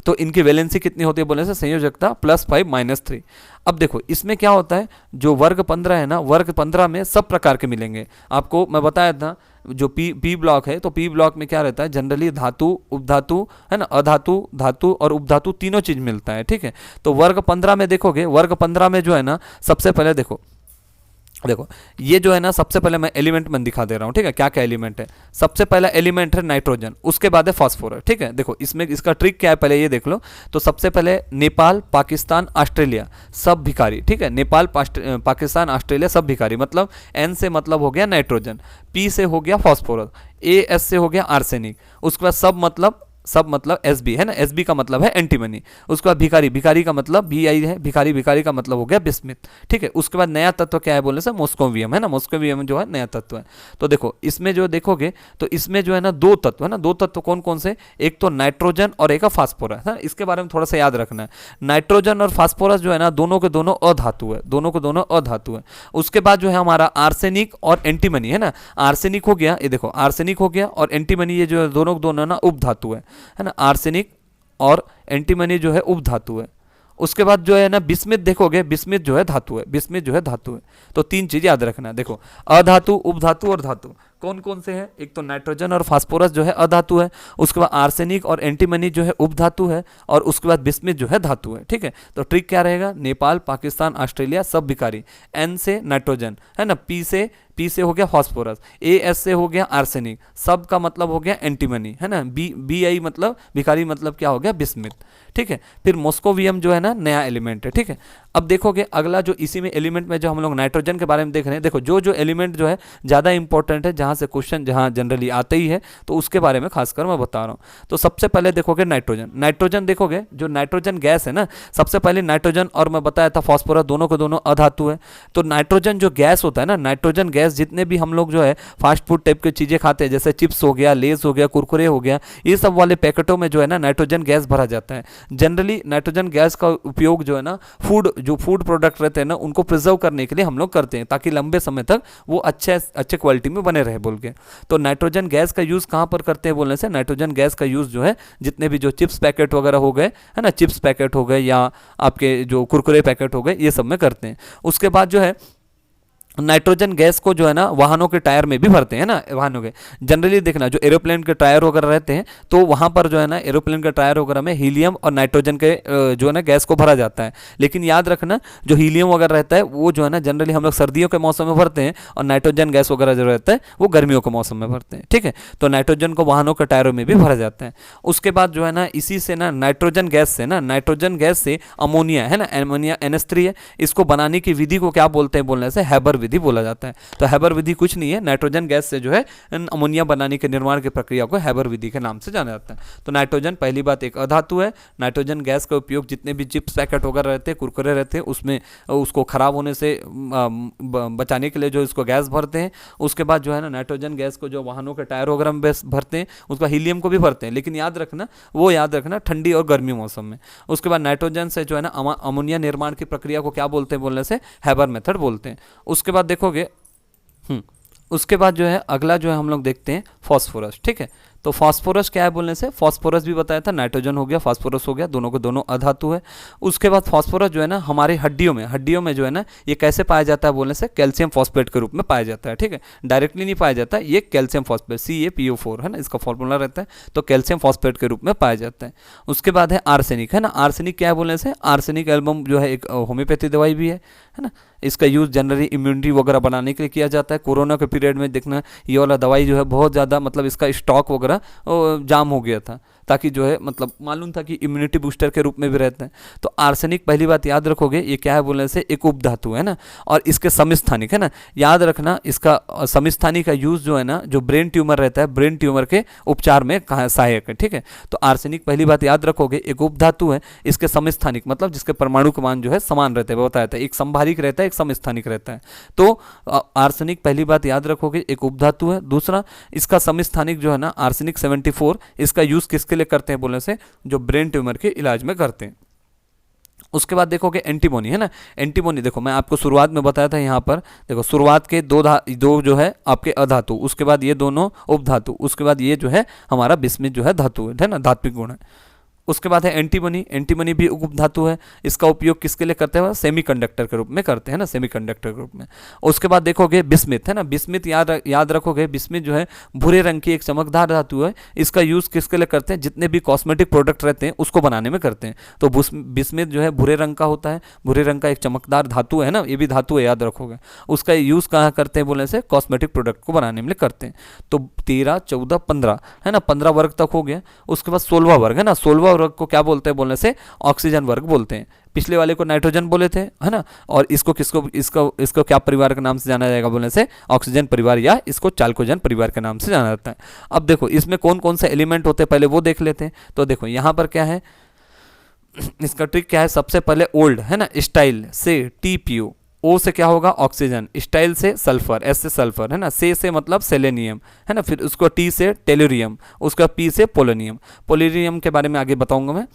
तो इनकी वैलेंसी कितनी होती है बोलने से, संयोजकता +5 - 3। अब देखो इसमें क्या होता है, जो वर्ग 15 है ना, वर्ग 15 में सब प्रकार के मिलेंगे। आपको मैं बताया था जो पी ब्लॉक है, तो पी ब्लॉक में क्या रहता है, जनरली धातु, उपधातु, है ना, अधातु, धातु और उपधातु तीनों चीज मिलता है। ठीक है, तो वर्ग 15 में देखोगे, वर्ग 15 में जो है ना, सबसे पहले देखो देखो ये जो है ना, सबसे पहले मैं एलिमेंट में दिखा दे रहा हूँ, ठीक है, क्या क्या एलिमेंट है। सबसे पहला एलिमेंट है नाइट्रोजन, उसके बाद है फास्फोरस, ठीक है। देखो इसमें इसका ट्रिक क्या है, पहले ये देख लो। तो सबसे पहले नेपाल, पाकिस्तान, ऑस्ट्रेलिया सब भिखारी, ठीक है। नेपाल, पाकिस्तान, ऑस्ट्रेलिया सब भिखारी, मतलब एन से मतलब हो गया नाइट्रोजन, पी से हो गया फास्फोरस, ए एस से हो गया आर्सेनिक, उसके बाद सब मतलब एस बी है ना, एस बी का मतलब है एंटीमनी। उसके बाद भिखारी, भिखारी का मतलब बी आई है, भिखारी, भिखारी का मतलब हो गया बिस्मिथ, ठीक है। उसके बाद नया तत्व क्या है बोलने से, मॉस्कोवियम है ना, मॉस्कोवियम जो है नया तत्व है। तो देखो इसमें जो देखोगे तो इसमें जो है ना दो तत्व है ना, दो तत्व कौन कौन से, एक तो नाइट्रोजन और एक फास्फोरस है। इसके बारे में थोड़ा सा याद रखना है। नाइट्रोजन और फास्फोरस जो है ना, दोनों के दोनों अधातु है, दोनों के दोनों अधातु है। उसके बाद जो है हमारा आर्सेनिक और एंटीमनी है ना, आर्सेनिक हो गया, ये देखो आर्सेनिक हो गया, और एंटीमनी ये जो है दोनों दोनों ना उपधातु है ना, आर्सेनिक और एंटीमनी जो है उपधातु है। उसके बाद जो है ना बिस्मिथ देखोगे, बिस्मिथ जो है धातु है, बिस्मिथ जो है धातु है। तो तीन चीज याद रखना, देखो अधातु, उपधातु और धातु कौन कौन से हैं, एक तो नाइट्रोजन और फास्फोरस जो है अधातु है, उसके बाद आर्सेनिक और एंटीमनी जो है उपधातु है, और उसके बाद बिस्मिथ जो है धातु है, ठीक है। तो ट्रिक क्या रहेगा, नेपाल, पाकिस्तान, ऑस्ट्रेलिया सब भिखारी, एन से नाइट्रोजन है ना, पी से हो गया फास्फोरस, ए एस से हो गया आर्सेनिक, सब का मतलब हो गया एंटीमनी है ना, बी आई मतलब भिखारी, मतलब क्या हो गया बिस्मिथ, ठीक है। फिर मॉस्कोवियम जो है ना नया एलिमेंट है, ठीक है। अब देखोगे अगला जो इसी में एलिमेंट में जो हम लोग नाइट्रोजन के बारे में देख रहे हैं, देखो जो जो एलिमेंट जो है ज़्यादा इंपॉर्टेंट है, जहाँ से क्वेश्चन जहाँ जनरली आते ही है, तो उसके बारे में खासकर मैं बता रहा हूँ। तो सबसे पहले देखोगे नाइट्रोजन, नाइट्रोजन देखोगे जो नाइट्रोजन गैस है ना, सबसे पहले नाइट्रोजन और मैं बताया था फास्फोरस, दोनों के दोनों अधातु है। तो नाइट्रोजन जो गैस होता है ना, नाइट्रोजन गैस जितने भी हम लोग जो है फास्ट फूड टाइप की चीज़ें खाते हैं, जैसे चिप्स हो गया, लेस हो गया, कुरकुरे हो गया, ये सब वाले पैकेटों में जो है ना नाइट्रोजन गैस भरा जाता है। जनरली नाइट्रोजन गैस का उपयोग जो है ना जो फूड प्रोडक्ट रहते हैं ना, उनको प्रिजर्व करने के लिए हम लोग करते हैं, ताकि लंबे समय तक वो अच्छे क्वालिटी में बने रहे बोल के। तो नाइट्रोजन गैस का यूज़ कहाँ पर करते हैं बोलने से, नाइट्रोजन गैस का यूज़ जो है जितने भी जो चिप्स पैकेट वगैरह हो गए है ना, चिप्स पैकेट हो गए या आपके जो कुरकुरे पैकेट हो गए, ये सब में करते हैं। उसके बाद जो है नाइट्रोजन गैस को जो है ना वाहनों के टायर में भी भरते हैं ना, वाहनों के जनरली देखना जो एरोप्लेन के टायर वगैरह रहते हैं, तो वहाँ पर जो है ना एरोप्लेन के टायर वगैरह में हीलियम और नाइट्रोजन के जो है ना गैस को भरा जाता है। लेकिन याद रखना जो हीलियम वगैरह रहता है वो जो है ना जनरली हम लोग सर्दियों के मौसम में भरते हैं, और नाइट्रोजन गैस वगैरह जो रहता है वो गर्मियों के मौसम में भरते हैं, ठीक है। तो नाइट्रोजन को वाहनों के टायरों में भी भरा जाता है। उसके बाद जो है ना इसी से ना नाइट्रोजन गैस से अमोनिया है ना, अमोनिया NH3 है, इसको बनाने की विधि को क्या बोलते हैं बोलने से हैबर विधि बोला जाता है। तो हैबर विधि कुछ नहीं है, नाइट्रोजन गैस से जो है अमोनिया बनाने के निर्माण की प्रक्रिया को हैबर विधि के नाम से जाना जाता है। तो नाइट्रोजन पहली बात एक अधातु है। नाइट्रोजन गैस का उपयोग जितने भी चिप्स पैकेट वगैरह रहते हैं, कुरकुरे रहते हैं, उसमें उसको खराब होने से बचाने के लिए जो इसको गैस भरते हैं। उसके बाद जो है ना नाइट्रोजन गैस को जो वाहनों के टायर वगैरह में भरते हैं, उसका हीलियम को भी भरते हैं, लेकिन याद रखना ठंडी और गर्मी मौसम में। उसके बाद नाइट्रोजन से जो है ना अमोनिया निर्माण की प्रक्रिया को क्या बोलते हैं बोलने से हैबर मेथड बोलते हैं। उसके बाद देखोगे उसके बाद जो है अगला जो है हम लोग देखते हैं फास्फोरस, ठीक है। तो फास्फोरस क्या है बोलने से, फास्फोरस भी बताया था, नाइट्रोजन हो गया, फास्फोरस हो गया, दोनों के दोनों अधातु है। उसके बाद फास्फोरस जो है ना हमारे हड्डियों में जो है ना ये कैसे पाया जाता है बोलने से, कैल्शियम फॉस्फेट के रूप में पाया जाता है, ठीक है। डायरेक्टली नहीं पाया जाता, ये कैल्शियम फॉस्फेट CaPO4 है ना, इसका फॉर्मूला रहता है, तो कैल्शियम फॉस्फेट के रूप में पाया जाता है। उसके बाद है आर्सेनिक है ना, आर्सेनिक क्या है बोलने से, आर्सेनिक एल्बम जो है एक होम्योपैथी दवाई भी है ना। इसका यूज़ जनरली इम्यूनिटी वगैरह बनाने के लिए किया जाता है। कोरोना के पीरियड में देखना ये वाला दवाई जो है बहुत ज़्यादा मतलब इसका स्टॉक वगैरह जाम हो गया था, ताकि जो है मतलब मालूम था कि इम्यूनिटी बूस्टर के रूप में भी रहते हैं। तो आर्सेनिक पहली बात याद रखोगे ये क्या है बोलने से, एक उपधातु है ना, और इसके समस्थानिक है ना, याद रखना इसका समस्थानिक का यूज़ जो है ना, जो ब्रेन ट्यूमर रहता है, ब्रेन ट्यूमर के उपचार में सहायक है, ठीक है। तो आर्सेनिक पहली बात याद रखोगे एक उपधातु है, इसके समस्थानिक मतलब जिसके परमाणु क्रमांक जो है समान रहते हैं, बताया था, एक संभारिक रहता है, एक समस्थानिक रहता है। तो आर्सेनिक पहली बात याद रखोगे एक उपधातु है। दूसरा इसका समस्थानिक जो है ना आर्सेनिक 74, इसका यूज़ किसके लिए करते हैं बोलने से, जो ब्रेन ट्यूमर के इलाज में करते हैं। उसके बाद देखोगे एंटीमोनी है ना, एंटीमोनी देखो मैं आपको शुरुआत में बताया था, यहाँ पर देखो शुरुआत के दो जो है आपके अधातु, उसके बाद ये दोनों उपधातु, उसके बाद ये जो है हमारा बिस्मिथ जो है धातु है ना, धात्विक गुण है। उसके बाद है एंटीमनी। एंटीमनी भी उपधातु है। इसका उपयोग किसके लिए करते हैं? सेमीकंडक्टर के रूप में करते हैं ना, सेमीकंडक्टर के रूप में। उसके बाद देखोगे बिस्मिथ है ना, बिस्मिथ याद रखोगे, बिस्मिथ जो है भूरे रंग की एक चमकदार धातु है। इसका यूज किसके लिए करते हैं? जितने भी कॉस्मेटिक प्रोडक्ट रहते हैं उसको बनाने में करते हैं। तो बिस्मिथ जो है भूरे रंग का होता है, भूरे रंग का एक चमकदार धातु है ना, ये भी धातु है, याद रखोगे। उसका यूज कहाँ करते हैं बोलने से? कॉस्मेटिक प्रोडक्ट को बनाने में करते हैं। तो 13, 14, 15 है ना, 15 वर्ग तक हो गया। उसके बाद 16वां वर्ग है ना, 16वां वर्ग को क्या बोलते हैं बोलने से? ऑक्सीजन वर्ग बोलते हैं। पिछले वाले को नाइट्रोजन बोले थे है ना, और इसको क्या परिवार के नाम से जाना जाएगा बोलने से? ऑक्सीजन परिवार, या इसको चाल्कोजन परिवार के नाम से जाना जाता है। अब देखो इसमें कौन कौन से एलिमेंट होते हैं पहले वो देख लेते हैं। तो देखो यहाँ पर क्या है, इसका ट्रिक क्या है? सबसे पहले ओल्ड है ना, स्टाइल से TPO, ओ से क्या होगा? ऑक्सीजन, स्टाइल से सल्फर, एस से सल्फर है ना, से मतलब सेलेनियम है ना, फिर उसको टी से टेलुरियम, उसका पी से पोलोनियम। पोलोनियम के बारे में आगे बताऊंगा मैं।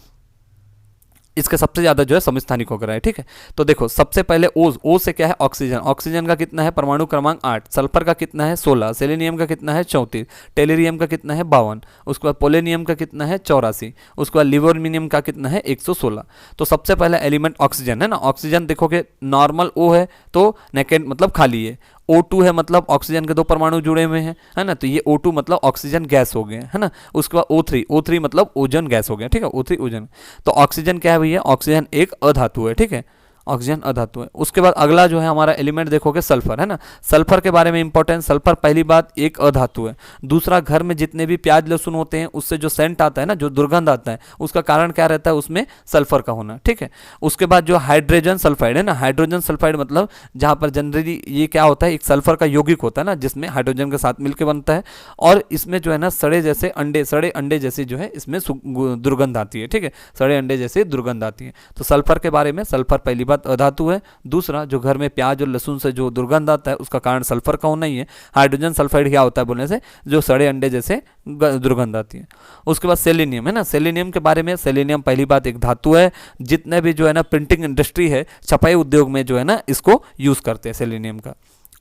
इसके सबसे ज़्यादा जो है समस्थानिक होकर है, ठीक है। तो देखो सबसे पहले ओ से क्या है? ऑक्सीजन। ऑक्सीजन का कितना है? परमाणु क्रमांक 8। सल्फर का कितना है? 16। सेलेनियम का कितना है? 34। टेलेरियम का कितना है? 52। उसके बाद पोलेनियम का कितना है? 84। उसके बाद लिवोर्मिनियम का कितना है? 116। तो सबसे पहला एलिमेंट ऑक्सीजन है ना। ऑक्सीजन देखोगे नॉर्मल O है तो नेकेड मतलब खाली है। O2 है मतलब ऑक्सीजन के 2 परमाणु जुड़े हुए हैं है ना, तो ये O2 मतलब ऑक्सीजन गैस हो गए है ना। उसके बाद O3 मतलब ओजोन गैस हो गया, ठीक है, O3 ओजोन। तो ऑक्सीजन क्या है भैया? ऑक्सीजन एक अधातु है, ठीक है, ऑक्सीजन अधातु है। उसके बाद अगला जो है हमारा एलिमेंट देखोगे सल्फर है ना। सल्फर के बारे में इंपॉर्टेंट, सल्फर पहली बात एक अधातु है। दूसरा, घर में जितने भी प्याज लहसुन होते हैं उससे जो सेंट आता है ना, जो दुर्गंध आता है, उसका कारण क्या रहता है? उसमें सल्फर का होना, ठीक है। उसके बाद जो हाइड्रोजन सल्फाइड है ना, हाइड्रोजन सल्फाइड मतलब जहाँ पर जनरली ये क्या होता है? एक सल्फर का यौगिक होता है ना, जिसमें हाइड्रोजन के साथ मिलकर बनता है, और इसमें जो है ना सड़े अंडे जैसे जो है इसमें दुर्गंध आती है, ठीक है, सड़े अंडे जैसे दुर्गंध आती है। तो सल्फर के बारे में, सल्फर पहली बात अधातु है। दूसरा, जो घर में प्याज और लहसुन से जो दुर्गंध आता है उसका कारण सल्फर का होना ही है। हाइड्रोजन सल्फाइड क्या होता है बोलने से? जो सड़े अंडे जैसे दुर्गंध आती है। उसके बाद सेलेनियम है ना। सेलेनियम के बारे में, सेलेनियम पहली बात एक धातु है। जितने भी जो है ना प्रिंटिंग इंडस्ट्री है, छपाई उद्योग में जो है ना इसको यूज करते हैं सेलेनियम का।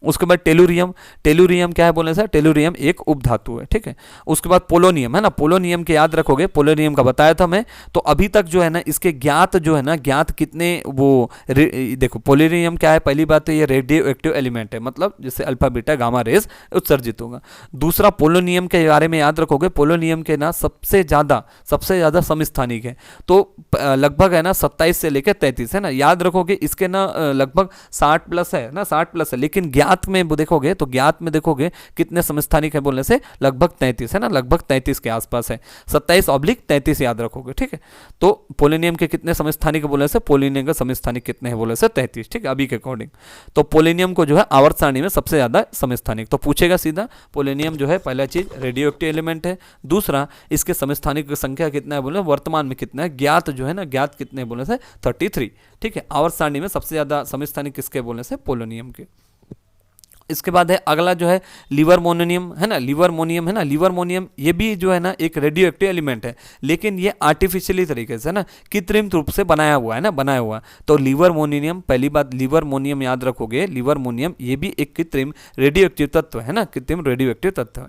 उसके बाद टेलुरियम। टेलुरियम क्या है बोलने से? टेलुरियम एक उपधातु है, ठीक है। उसके बाद पोलोनियम है ना। पोलोनियम के याद रखोगे, पोलोनियम का बताया था मैं। तो अभी तक जो है ना इसके ज्ञात जो है ना, ज्ञात कितने वो देखो पोलोनियम क्या है? पहली बात तो ये रेडियो एक्टिव एलिमेंट है, मतलब जिससे अल्फा बीटा गामा रेज उत्सर्जित होगा। दूसरा, पोलोनियम के बारे में याद रखोगे, पोलोनियम के ना सबसे ज़्यादा समस्थानिक है। तो लगभग है ना 27 से लेकर 33 है ना, याद रखोगे। इसके ना लगभग 60 प्लस है ना, 60 प्लस है, लेकिन ज्ञात में देखोगे तो ज्ञात में देखोगे कितने समस्थानिक है बोलने से? लगभग 33 है ना, लगभग 33 के आसपास है, 27/33 याद रखोगे, ठीक है। तो पोलोनियम के कितने समस्थानिक बोलने से? पोलोनियम का समस्थानिक कितने हैं बोलने से? 33, ठीक है, अभी के अकॉर्डिंग। तो पोलोनियम को जो है आवर्त सारणी में सबसे ज्यादा समस्थानिक तो पूछेगा सीधा। पोलोनियम जो है पहला चीज रेडियो एक्टिव एलिमेंट है। दूसरा, इसके समस्थानिक की संख्या कितना है बोले? वर्तमान में कितना है? ज्ञात जो है ना, ज्ञात कितने बोलने से? 33, ठीक है। आवर्त सारणी में सबसे ज्यादा समस्थानिक किसके बोलने से? पोलोनियम के। इसके बाद है अगला जो है लिवरमोनियम है ना। लिवरमोनियम है ना, लिवरमोनियम ये भी जो है ना एक रेडियो एक्टिव एलिमेंट है, लेकिन ये आर्टिफिशियली तरीके से ना कृत्रिम रूप से बनाया हुआ है ना, बनाया हुआ। तो लिवरमोनियम, पहली बात लिवरमोनियम याद रखोगे, लिवरमोनियम ये भी एक कृत्रिम रेडियो एक्टिव तत्व है ना, कृत्रिम रेडियो एक्टिव तत्व है।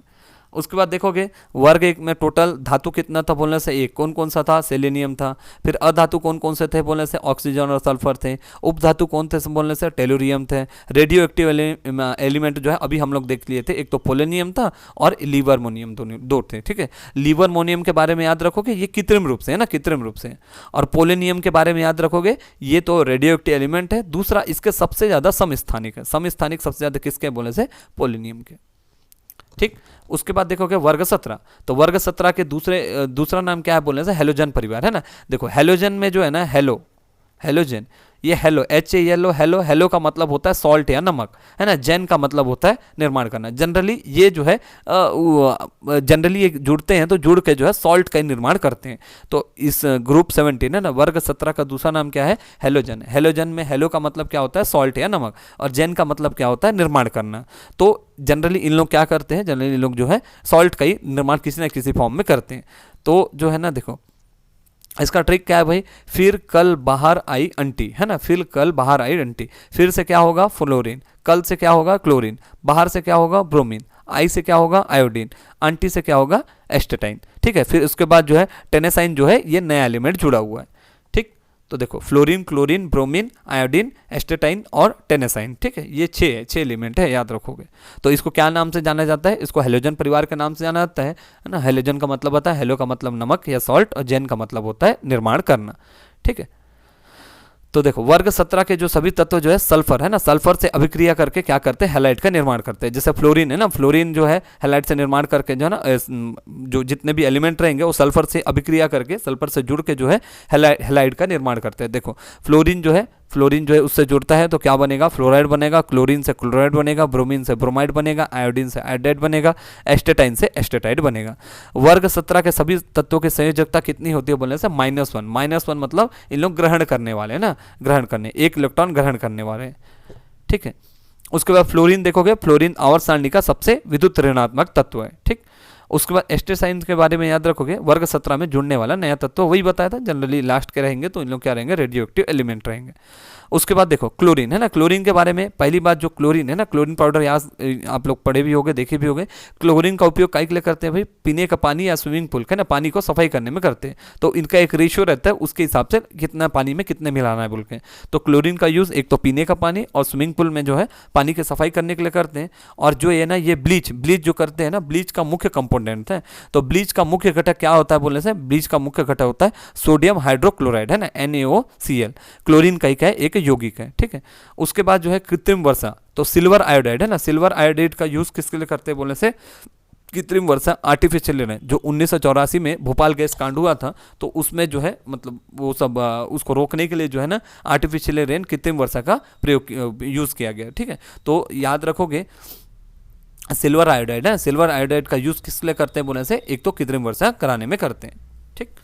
उसके बाद देखोगे वर्ग एक में टोटल धातु कितना था बोलने से? एक। कौन कौन सा था? सेलेनियम था। फिर अधातु कौन कौन से थे बोलने से? ऑक्सीजन और सल्फर थे। उपधातु कौन थे बोलने से? टेलुरियम थे। रेडियो एक्टिव एलिमेंट जो है अभी हम लोग देख लिए थे, एक तो पोलोनियम था और लिवरमोनियम, दो थे, ठीक है। लिवरमोनियम के बारे में याद रखोगे, ये कृत्रिम रूप से है ना, कृत्रिम रूप से। और पोलोनियम के बारे में याद रखोगे, ये तो रेडियो एक्टिव एलिमेंट है। दूसरा, इसके सबसे ज्यादा समस्थानिक है। समस्थानिक सबसे ज्यादा किसके बोलने से? पोलोनियम के, ठीक। उसके बाद देखोगे वर्ग 17। तो वर्ग 17 के दूसरा नाम क्या है बोलने से? हेलोजन परिवार है ना। देखो हेलोजन में जो है ना, हेलोजन, ये हेलो, HALO, हेलो का मतलब होता है सॉल्ट या नमक है ना। जेन का मतलब होता है निर्माण करना। जनरली ये जो है जनरली ये जुड़ते हैं तो जुड़ के जो है सॉल्ट का निर्माण करते हैं। तो इस ग्रुप 17 है ना, वर्ग 17 का दूसरा नाम क्या है? हेलोजन। हेलोजन में हेलो का मतलब क्या होता है? सॉल्ट या नमक, और जेन का मतलब क्या होता है? निर्माण करना। तो जनरली इन लोग क्या करते हैं? जनरली इन लोग जो है सॉल्ट का ही निर्माण किसी न किसी फॉर्म में करते हैं। तो जो है ना देखो इसका ट्रिक क्या है भाई? फिर कल बाहर आई अंटी है ना, फिर कल बाहर आई अंटी। फिर से क्या होगा? फ्लोरीन। कल से क्या होगा? क्लोरीन। बाहर से क्या होगा? ब्रोमीन। आई से क्या होगा? आयोडीन। अंटी से क्या होगा? एस्टेटाइन, ठीक है। फिर उसके बाद जो है टेनेसाइन जो है ये नया एलिमेंट जुड़ा हुआ है, ठीक। तो देखो fluorine, chlorine, bromine, iodine, astatine और टेनेसाइन, ठीक है। ये छह एलिमेंट है, याद रखोगे। तो इसको क्या नाम से जाना जाता है? इसको हेलोजन परिवार के नाम से जाना जाता है ना। हेलोजन का मतलब होता है, हेलो का मतलब नमक या सॉल्ट, और जेन का मतलब होता है निर्माण करना, ठीक है। तो देखो वर्ग 17 के जो सभी तत्व जो है सल्फर है ना, सल्फर से अभिक्रिया करके क्या करते हैं? हैलाइड का निर्माण करते हैं। जैसे फ्लोरीन है ना, फ्लोरीन जो है हैलाइड से निर्माण करके जो है ना, जो जितने भी एलिमेंट रहेंगे वो सल्फर से अभिक्रिया करके, सल्फर से जुड़ के जो है हैलाइड का निर्माण करते हैं। देखो फ्लोरीन जो है उससे जुड़ता है तो क्या बनेगा? फ्लोराइड बनेगा। क्लोरीन से क्लोराइड बनेगा, ब्रोमीन से ब्रोमाइड बनेगा, आयोडीन से आयोडाइड बनेगा, एस्टेटाइन से एस्टेटाइड बनेगा। वर्ग 17 के सभी तत्वों की संयोजकता कितनी होती है बोलने से? -1। -1 मतलब इन लोग ग्रहण करने वाले हैं ना, ग्रहण करने, एक इलेक्ट्रॉन ग्रहण करने वाले हैं, ठीक है। उसके बाद फ्लोरीन देखोगे, फ्लोरीन आवर्त सारणी का सबसे विद्युत ऋणात्मक तत्व है, ठीक। उसके बाद एस्टेसाइन के बारे में याद रखोगे, वर्ग 17 में जुड़ने वाला नया तत्व, वही बताया था। जनरली लास्ट के रहेंगे तो इन लोग क्या रहेंगे? रेडियो एक्टिव एलिमेंट रहेंगे। उसके बाद देखो क्लोरीन है ना, क्लोरीन के बारे में पहली बात जो क्लोरीन है ना, क्लोरीन पाउडर याद आप लोग पढ़े भी होंगे, देखे भी होंगे। क्लोरीन का उपयोग काहे के लिए करते हैं भाई? पीने का पानी या स्विमिंग पूल का ना पानी को सफाई करने में करते हैं। तो इनका एक रेशियो रहता है, उसके हिसाब से कितना पानी में कितने मिलाना है बोल के। तो क्लोरीन का यूज़ एक तो पीने का पानी और स्विमिंग पूल में जो है पानी की सफाई करने के लिए करते हैं। और जो है ना ये ब्लीच जो करते हैं ना, ब्लीच का मुख्य कंपोनेंट है। तो ब्लीच का मुख्य घटक क्या होता है बोलने से? ब्लीच का मुख्य घटक होता है सोडियम हाइड्रोक्लोराइड है ना, NaOCl। क्लोरीन का ही क्या है? एक यौगिक है, ठीक है। उसके बाद जो है कृत्रिम वर्षा, तो सिल्वर आयोडाइड है ना, सिल्वर आयोडाइड का यूज किसके लिए करते हैं बोलने से? कृत्रिम वर्षा, आर्टिफिशियल रेन। जो 1984 में भोपाल गैस कांड हुआ था तो उसमें जो है मतलब वो सब उसको रोकने के लिए जो है ना आर्टिफिशियल रेन, कृत्रिम वर्षा का प्रयोग यूज किया गया, ठीक है। तो याद रखोगे सिल्वर आयोडाइड है, सिल्वर आयोडाइड का यूज किस लिए करते हैं बोलने से? एक तो कृत्रिम वर्षा कराने में करते हैं, ठीक।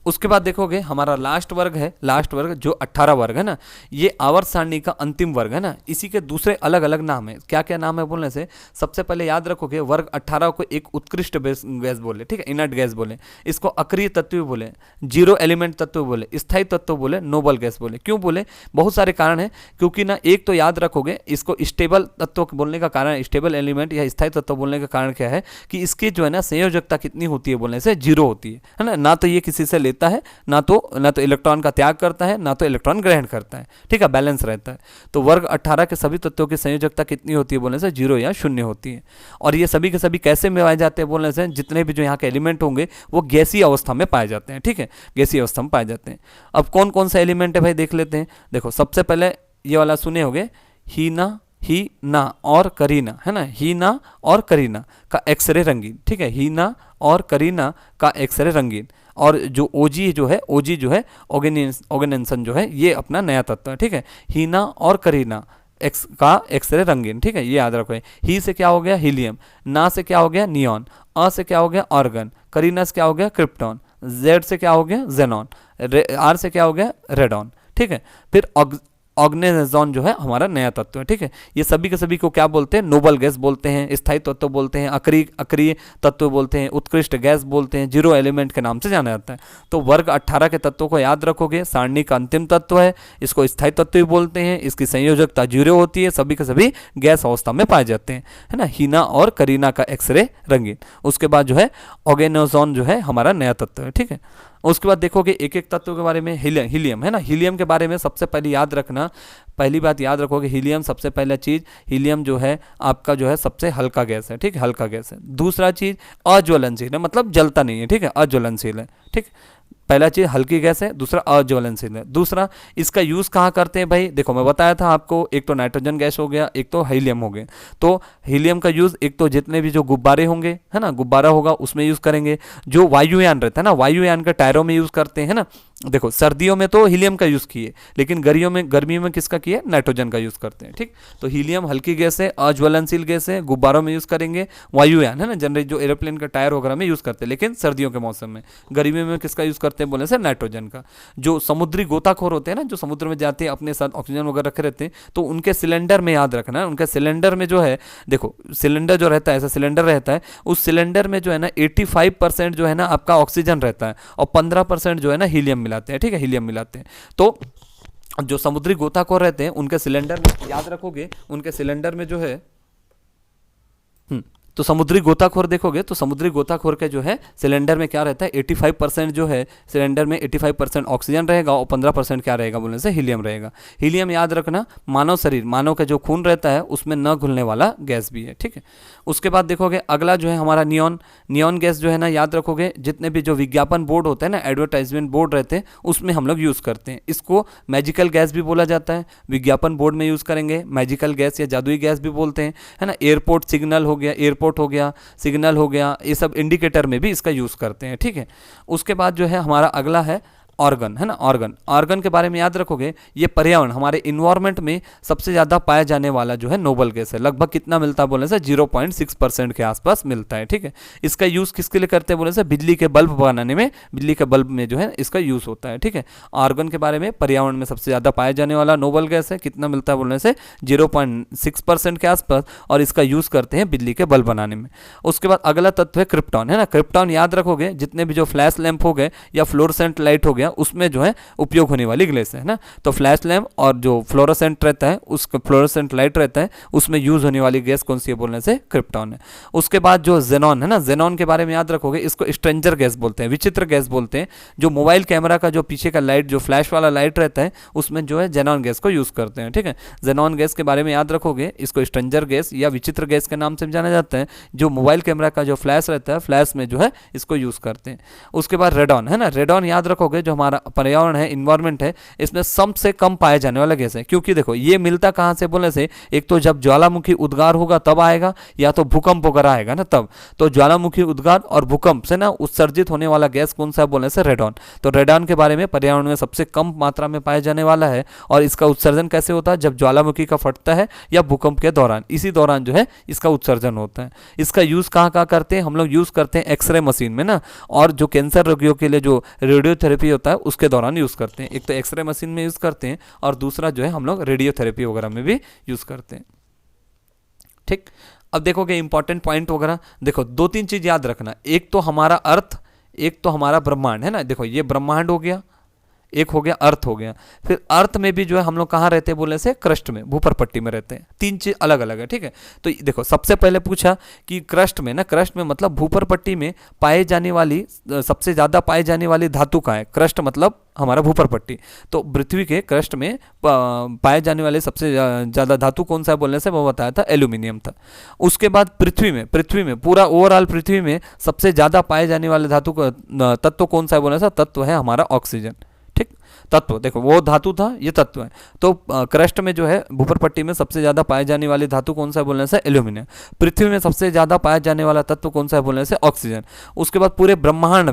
उसके बाद देखोगे हमारा लास्ट वर्ग है, लास्ट वर्ग जो 18 वर्ग है ना, ये आवर्त सारणी का अंतिम वर्ग है ना। इसी के दूसरे अलग अलग नाम है। क्या क्या नाम है बोलने से? सबसे पहले याद रखोगे वर्ग 18 को एक उत्कृष्ट गैस बोले, ठीक है, इनर्ट गैस बोले, इसको अक्रिय तत्व बोले, जीरो एलिमेंट तत्व बोले, स्थायी तत्व बोले, नोबल गैस बोले। क्यों बोले? बहुत सारे कारण है। क्योंकि ना एक तो याद रखोगे इसको स्टेबल तत्व बोलने का कारण, स्टेबल एलिमेंट या स्थायी तत्व बोलने का कारण क्या है कि इसकी जो है ना संयोजकता कितनी होती है बोलने से? 0 होती है ना। ना तो ये किसी से लेता है, ना तो इलेक्ट्रॉन का त्याग करता है, ना तो इलेक्ट्रॉन ग्रहण करता है, ठीक है, बैलेंस रहता है। तो वर्ग 18 के सभी तत्वों की संयोजकता कितनी होती है बोलने से? 0 या 0 होती है। और ये सभी के सभी कैसे में पाए जाते हैं बोलने से? जितने भी जो यहाँ के एलिमेंट होंगे वो गैसीय अवस्था में पाए जाते हैं, ठीक है, गैसीय अवस्था में पाए जाते हैं। अब कौन कौन सा एलिमेंट है भाई देख लेते हैं। देखो सबसे पहले ये वाला सुने होंगे, ही ना और करीना है ना, ही ना और करीना का एक्सरे रंगीन, ठीक है, ही ना और करीना का एक्सरे रंगीन। और जो ओजी जो है ऑर्गेनेसन जो है ये अपना नया तत्व है, ठीक है। हीना और करीना का एक्सरे रंगीन, ठीक है, ये याद रखो। ही से क्या हो गया? हीलियम। ना से क्या हो गया? नियॉन। अ से क्या हो गया? आर्गन। करीना से क्या हो गया? क्रिप्टॉन। जेड से क्या हो गया? जेनॉन। आर से क्या हो गया? रेडॉन, ठीक है। फिर ऑर्गेनेजॉन जो है हमारा नया तत्व है, ठीक है। ये सभी के सभी को क्या बोलते हैं? नोबल गैस बोलते हैं, स्थायी तत्व बोलते हैं, अक्रिय तत्व बोलते हैं, उत्कृष्ट गैस बोलते हैं, जीरो एलिमेंट के नाम से जाना जाता है। तो वर्ग 18 के तत्वों को याद रखोगे। सारणी का अंतिम तत्व है, इसको स्थायी तत्व भी बोलते हैं, इसकी संयोजकता 0 होती है, सभी के सभी गैस अवस्था में पाए जाते हैं, है ना। हीना और करीना का एक्सरे रंगीन। उसके बाद जो है ऑर्गेनोजॉन जो है हमारा नया तत्व है, ठीक है। उसके बाद देखोगे एक एक तत्व के बारे में। हीलियम है ना, हीलियम के बारे में सबसे पहले याद रखना, पहली बात याद रखोगे हीलियम, सबसे पहला चीज हीलियम जो है आपका जो है सबसे हल्का गैस है, ठीक है, हल्का गैस है। दूसरा चीज अज्वलनशील है, मतलब जलता नहीं है, ठीक है, अज्वलनशील है, ठीक। पहला चीज हल्की गैस है, दूसरा अज्वलनशील है। दूसरा इसका यूज कहाँ करते हैं भाई? देखो मैं बताया था आपको, एक तो नाइट्रोजन गैस हो गया, एक तो हीलियम हो गया। तो हीलियम का यूज एक तो जितने भी जो गुब्बारे होंगे है ना, गुब्बारा होगा उसमें यूज करेंगे। जो वायुयान रहता है ना, वायुयान के टायरों में यूज करते हैं ना। देखो सर्दियों में तो हीलियम का यूज किए, लेकिन गर्मियों में किसका किए? नाइट्रोजन का यूज करते हैं, ठीक। तो हीलियम हल्की गैस है, अज्वलनशील गैस है, गुब्बारों में यूज करेंगे। वायुयान है ना, जनरली जो एरोप्लेन का टायर वगैरह में यूज करते हैं, लेकिन सर्दियों के मौसम में। गर्मियों में किसका यूज करते हैं बोले से? नाइट्रोजन का। जो समुद्री गोताखोर होते हैं ना, जो समुद्र में जाते हैं अपने साथ ऑक्सीजन वगैरह रखे रहते हैं, तो उनके सिलेंडर में याद रखना है, उनके सिलेंडर में जो है, देखो सिलेंडर जो रहता है, ऐसा सिलेंडर रहता है, उस सिलेंडर में जो है ना 85% जो है ना आपका ऑक्सीजन रहता है और 15% जो है ना हीलियम मिलाते हैं, ठीक है, हीलियम मिलाते हैं। तो जो समुद्री गोताखोर रहते हैं उनके सिलेंडर में याद रखोगे, उनके सिलेंडर में जो है तो समुद्री गोताखोर देखोगे तो समुद्री गोताखोर के जो है सिलेंडर में क्या रहता है, 85% जो है सिलेंडर में 85% ऑक्सीजन रहेगा और 15% क्या रहेगा बोलने से हीलियम रहेगा। हीलियम याद रखना मानव शरीर, मानव का जो खून रहता है उसमें न घुलने वाला गैस भी है, ठीक है। उसके बाद देखोगे अगला जो है हमारा नियॉन। नियॉन गैस जो है ना याद रखोगे जितने भी जो विज्ञापन बोर्ड होते हैं ना, एडवर्टाइजमेंट बोर्ड रहते हैं, उसमें हम लोग यूज़ करते हैं। इसको मैजिकल गैस भी बोला जाता है, विज्ञापन बोर्ड में यूज़ करेंगे मैजिकल गैस या जादुई गैस भी बोलते हैं, है ना। एयरपोर्ट सिग्नल हो गया, एयरपोर्ट हो गया, सिग्नल हो गया, ये सब इंडिकेटर में भी इसका यूज़ करते हैं, ठीक है। उसके बाद जो है हमारा अगला है ऑर्गन, है ना। ऑर्गन, ऑर्गन के बारे में याद रखोगे, ये पर्यावरण हमारे इन्वायरमेंट में सबसे ज़्यादा पाया जाने वाला जो है नोबल गैस है। लगभग कितना मिलता है बोलने से 0.6% के आसपास मिलता है, ठीक है। इसका यूज़ किसके लिए करते हैं बोलने से, बिजली के बल्ब बनाने में, बिजली के बल्ब में जो है इसका यूज़ होता है, ठीक है। ऑर्गन के बारे में पर्यावरण में सबसे ज़्यादा पाया जाने वाला नोबल गैस है, कितना मिलता है बोलने से 0.6% के आसपास, और इसका यूज़ करते हैं बिजली के बल्ब बनाने में। उसके बाद अगला तत्व है क्रिप्टॉन, है ना। क्रिप्टॉन याद रखोगे जितने भी जो फ्लैश लैंप हो गए या फ्लोरोसेंट लाइट हो गया उसमें जो है उपयोग होने वाली गैस है ना। तो फ्लैश लैंप और जो फ्लोरोसेंट रहता है, उसका फ्लोरोसेंट लाइट रहता है, उसमें यूज होने वाली गैस कौन सी है बोलने से क्रिप्टॉन है। उसके बाद जो जेनॉन है ना, जेनॉन के बारे में याद रखोगे, इसको स्ट्रेंजर गैस बोलते हैं, विचित्र गैस बोलते हैं। जो मोबाइल कैमरा का जो पीछे का लाइट, जो फ्लैश वाला लाइट रहता है, उसमें जो है जेनॉन गैस को यूज करते हैं, ठीक है। जेनॉन गैस के बारे में याद रखोगे, इसको स्ट्रेंजर गैस या विचित्र गैस के नाम से जाना जाता है। जो मोबाइल कैमरा का जो फ्लैश रहता है, फ्लैश में जो है इसको यूज करते हैं। उसके बाद रेडॉन, है ना। रेडॉन याद रखोगे जो हमारा पर्यावरण है, इन्वायरमेंट है, इसमें सबसे कम पाए जाने वाला गैस है। क्योंकि देखो ये मिलता कहां से बोलने से, एक तो जब ज्वालामुखी उद्गार होगा तब आएगा, या तो भूकंप वगैरह आएगा ना तब। तो ज्वालामुखी उद्गार और भूकंप से ना उत्सर्जित होने वाला गैस कौन सा है बोलने से रेडॉन। तो रेडॉन के बारे में पर्यावरण में सबसे कम मात्रा में पाया जाने वाला है। और इसका उत्सर्जन कैसे होता है, जब ज्वालामुखी का फटता है या भूकंप के दौरान, इसी दौरान जो है इसका उत्सर्जन होता है। इसका यूज कहाँ कहाँ करते हैं हम लोग, यूज करते हैं एक्सरे मशीन में ना, और जो कैंसर रोगियों के लिए जो रेडियोथेरेपी होता है उसके दौरान यूज करते हैं। एक तो एक्सरे मशीन में यूज करते हैं और दूसरा जो है हम लोग रेडियोथेरेपी वगैरह में भी यूज करते हैं, ठीक। अब देखोगे इंपॉर्टेंट पॉइंट वगैरह, देखो दो तीन चीज याद रखना, एक तो हमारा अर्थ, एक तो हमारा ब्रह्मांड, है ना। देखो ये ब्रह्मांड हो गया, एक हो गया अर्थ हो गया। फिर अर्थ में भी जो है हम लोग कहाँ रहते हैं बोलने से, क्रस्ट में, भूपर पट्टी में रहते हैं। तीन चीज अलग अलग है, ठीक है। तो देखो सबसे पहले पूछा कि क्रस्ट में ना, क्रस्ट में मतलब भूपर पट्टी में पाए जाने वाली, सबसे ज्यादा पाए जाने वाली धातु कहाँ है। क्रस्ट मतलब हमारा भूपर पट्टी, तो पृथ्वी के क्रस्ट में पाए जाने वाले सबसे ज्यादा धातु कौन सा है बोलने से, वो बताया था एल्यूमिनियम था। उसके बाद पृथ्वी में पूरा ओवरऑल पृथ्वी में सबसे ज्यादा पाए जाने वाले धातु तत्व कौन सा है बोलने से, तत्व है हमारा ऑक्सीजन, ठीक। तत्व देखो वो धातु था, ये तत्व है। तो क्रस्ट में जो है भूपर पट्टी में सबसे ज्यादा पाए जाने वाली धातु कौन सा है बोलने से, एल्यूमिनियम। पृथ्वी में सबसे ज्यादा पाया जाने वाला तत्व कौन सा है बोलने से, ऑक्सीजन। उसके बाद पूरे ब्रह्मांड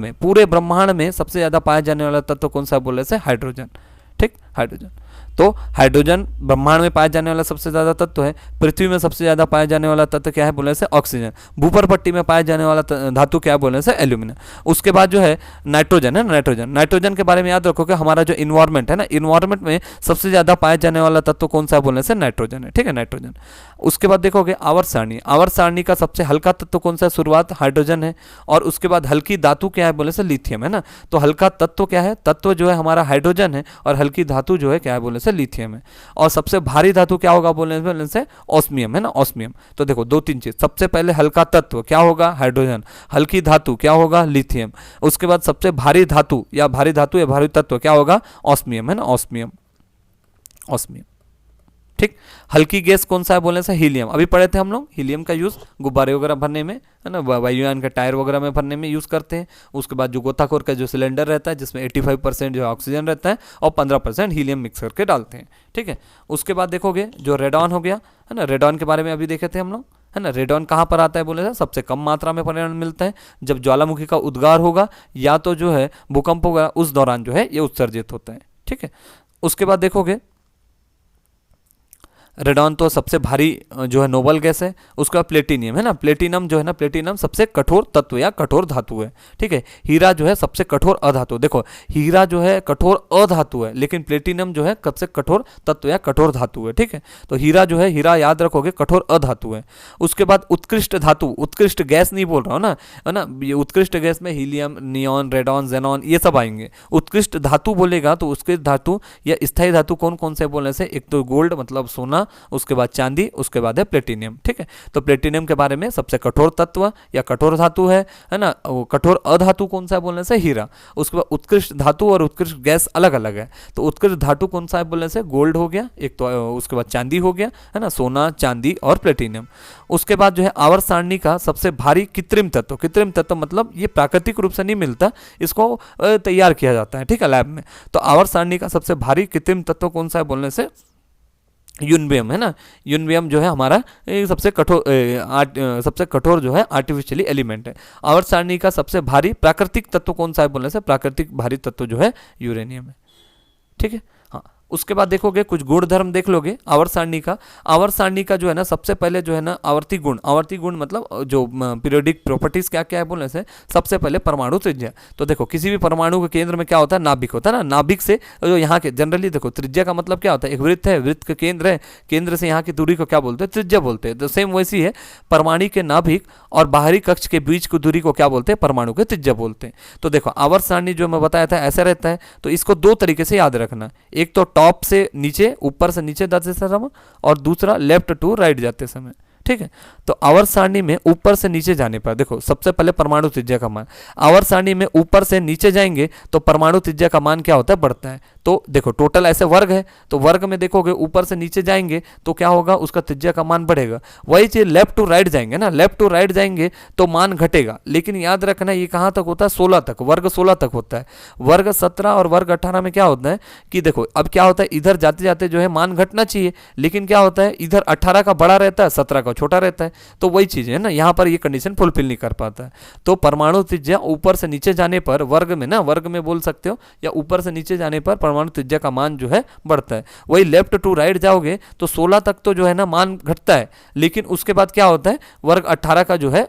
में सबसे ज्यादा पाया जाने वाला तत्व कौन सा है बोलने से, हाइड्रोजन, ठीक, हाइड्रोजन। तो हाइड्रोजन ब्रह्मांड में पाया जाने वाला सबसे ज्यादा तत्व है। पृथ्वी में सबसे ज्यादा पाया जाने वाला तत्व क्या है बोलने से, ऑक्सीजन। भूपर पट्टी में पाया जाने वाला धातु क्या है बोलने से, एल्यूमिनियम। उसके बाद जो है नाइट्रोजन है, नाइट्रोजन के बारे में याद रखो कि हमारा जो इन्वायरमेंट है ना, इन्वायरमेंट में सबसे ज्यादा पाया जाने वाला तत्व कौन सा है बोलने से, नाइट्रोजन है, ठीक है, नाइट्रोजन। उसके बाद देखोगे आवर्त सारणी का सबसे हल्का तत्व कौन सा है, शुरुआत हाइड्रोजन है। और उसके बाद हल्की धातु क्या है बोलने से, लिथियम, है ना। तो हल्का तत्व क्या है, तत्व जो है हमारा हाइड्रोजन है, और हल्की धातु जो है क्या है बोलने से, लिथियम है। और सबसे भारी धातु क्या होगा बोलने से, ऑस्मियम, है ना, ऑस्मियम। तो देखो दो तीन चीज, सबसे पहले हल्का तत्व क्या होगा, हाइड्रोजन। हल्की धातु क्या होगा, लिथियम। उसके बाद सबसे भारी धातु या भारी तत्व क्या होगा, ऑस्मियम, है ना, ऑस्मियम, ठीक। हल्की गैस कौन सा है बोलने से, हीलियम। अभी पढ़े थे हम लोग, हीलियम का यूज गुब्बारे वगैरह भरने में, है ना, वायुयान का टायर वगैरह में भरने में यूज करते हैं। उसके बाद जो गोताखोर का जो सिलेंडर रहता है जिसमें 85% जो ऑक्सीजन रहता है और 15% हीलियम मिक्स करके डालते हैं, ठीक है। उसके बाद देखोगे जो रेडॉन हो गया, है ना, रेडॉन के बारे में अभी देखे थे हम लोग, है ना। रेडॉन कहाँ पर आता है बोले तो, सबसे कम मात्रा में पर्यावरण मिलता है जब ज्वालामुखी का उद्गार होगा या तो जो है भूकंप होगा, उस दौरान जो है ये उत्सर्जित होता है, ठीक है। उसके बाद देखोगे रेडॉन तो सबसे भारी जो है नोबल गैस है। उसका प्लेटिनियम है ना, प्लेटिनम जो है ना, प्लेटिनम सबसे कठोर तत्व या कठोर धातु है, ठीक है। हीरा जो है सबसे कठोर अधातु, देखो हीरा जो है कठोर अधातु है, लेकिन प्लेटिनम जो है सबसे कठोर तत्व या कठोर धातु है, ठीक है। तो हीरा जो है, हीरा याद रखोगे कठोर अधातु है। उसके बाद उत्कृष्ट धातु, उत्कृष्ट गैस नहीं बोल रहा हूँ ना, है ना, ये उत्कृष्ट गैस में हीलियम, नियॉन, रेडॉन, जेनॉन ये सब आएंगे। उत्कृष्ट धातु बोलेगा तो उत्कृष्ट धातु या स्थायी धातु कौन कौन से बोलने से, एक तो गोल्ड मतलब सोना, सोना, उसके बाद चांदी, उसके बाद है प्लेटिनियम। ठीक है, तो प्लेटिनियम के बारे में सबसे कठोर तत्व या कठोर धातु है ना, वो कठोर अधातु कौन सा है बोलने से हीरा। उसके बाद उत्कृष्ट धातु और उत्कृष्ट गैस अलग अलग है, तो उत्कृष्ट धातु कौन सा है बोलने से गोल्ड हो गया एक, तो उसके बाद चांदी हो गया है ना, सोना चांदी और प्लेटिनियम। उसके बाद जो है आवर्त सारणी का सबसे भारी कृत्रिम तत्व, कृत्रिम तत्व मतलब ये प्राकृतिक रूप से नहीं मिलता, इसको तैयार किया जाता है, ठीक है, लैब में। तो आवर्त सारणी का सबसे भारी कृत्रिम तत्व कौन सा है बोलने से यूरेनियम है ना। यूरेनियम जो है हमारा सबसे कठोर जो है आर्टिफिशियली एलिमेंट है। आवर्त सारणी का सबसे भारी प्राकृतिक तत्व कौन सा है बोलने से प्राकृतिक भारी तत्व जो है यूरेनियम है। ठीक है, हाँ। उसके बाद देखोगे कुछ गुण धर्म देख लोगे आवर्त सारणी का। आवर्त सारणी का जो है ना सबसे पहले जो है ना आवर्ती गुण मतलब जो पीरियोडिक प्रॉपर्टीज क्या क्या है बोलने से सबसे पहले परमाणु त्रिज्या। तो देखो किसी भी परमाणु के केंद्र में क्या होता है, नाभिक होता है ना, नाभिक से जो यहाँ के जनरली देखो त्रिज्या का मतलब क्या होता है, एक वृत्त है, वृत्त का केंद्र है, केंद्र से यहाँ की दूरी को क्या बोलते हैं, त्रिज्या बोलते हैं। तो सेम वैसी है, परमाणु के नाभिक और बाहरी कक्ष के बीच की दूरी को क्या बोलते हैं, परमाणु के त्रिज्या बोलते हैं। तो देखो आवर्त सारणी जो मैं बताया था ऐसा रहता है, तो इसको दो तरीके से याद रखना, एक तो टॉप से नीचे, ऊपर से नीचे जाते समय, और दूसरा लेफ्ट टू राइट जाते समय। ठीक है, तो आवर्त सारणी में ऊपर से नीचे जाने पर देखो सबसे पहले परमाणु त्रिज्या का मान, आवर्त सारणी में ऊपर से नीचे जाएंगे तो परमाणु त्रिज्या का मान क्या होता है, बढ़ता है। तो देखो टोटल ऐसे वर्ग है, तो वर्ग में देखोगे ऊपर से नीचे जाएंगे तो क्या होगा, उसका त्रिज्या का मान बढ़ेगा। वही चीज लेफ्ट टू राइट जाएंगे ना, लेफ्ट टू राइट जाएंगे तो मान घटेगा। लेकिन याद रखना ये कहाँ तक होता है, 16 तक, वर्ग 16 तक होता है। वर्ग 17 और वर्ग 18 में क्या होता है कि देखो अब क्या होता है, इधर जाते जाते जो है मान घटना चाहिए, लेकिन क्या होता है इधर 18 का बड़ा रहता है, 17 का छोटा रहता है। तो वही चीज है ना, यहाँ पर ये कंडीशन फुलफिल नहीं कर पाता है। तो परमाणु त्रिज्या ऊपर से नीचे जाने पर वर्ग में ना, वर्ग में बोल सकते हो, या ऊपर से नीचे जाने पर परमाणु त्रिज्या का मान जो है बढ़ता है। वही लेफ्ट टू राइट जाओगे तो 16 तक तो जो है ना मान घटता है, लेकिन उसके बाद क्या होता है, वर्ग 18 का जो है,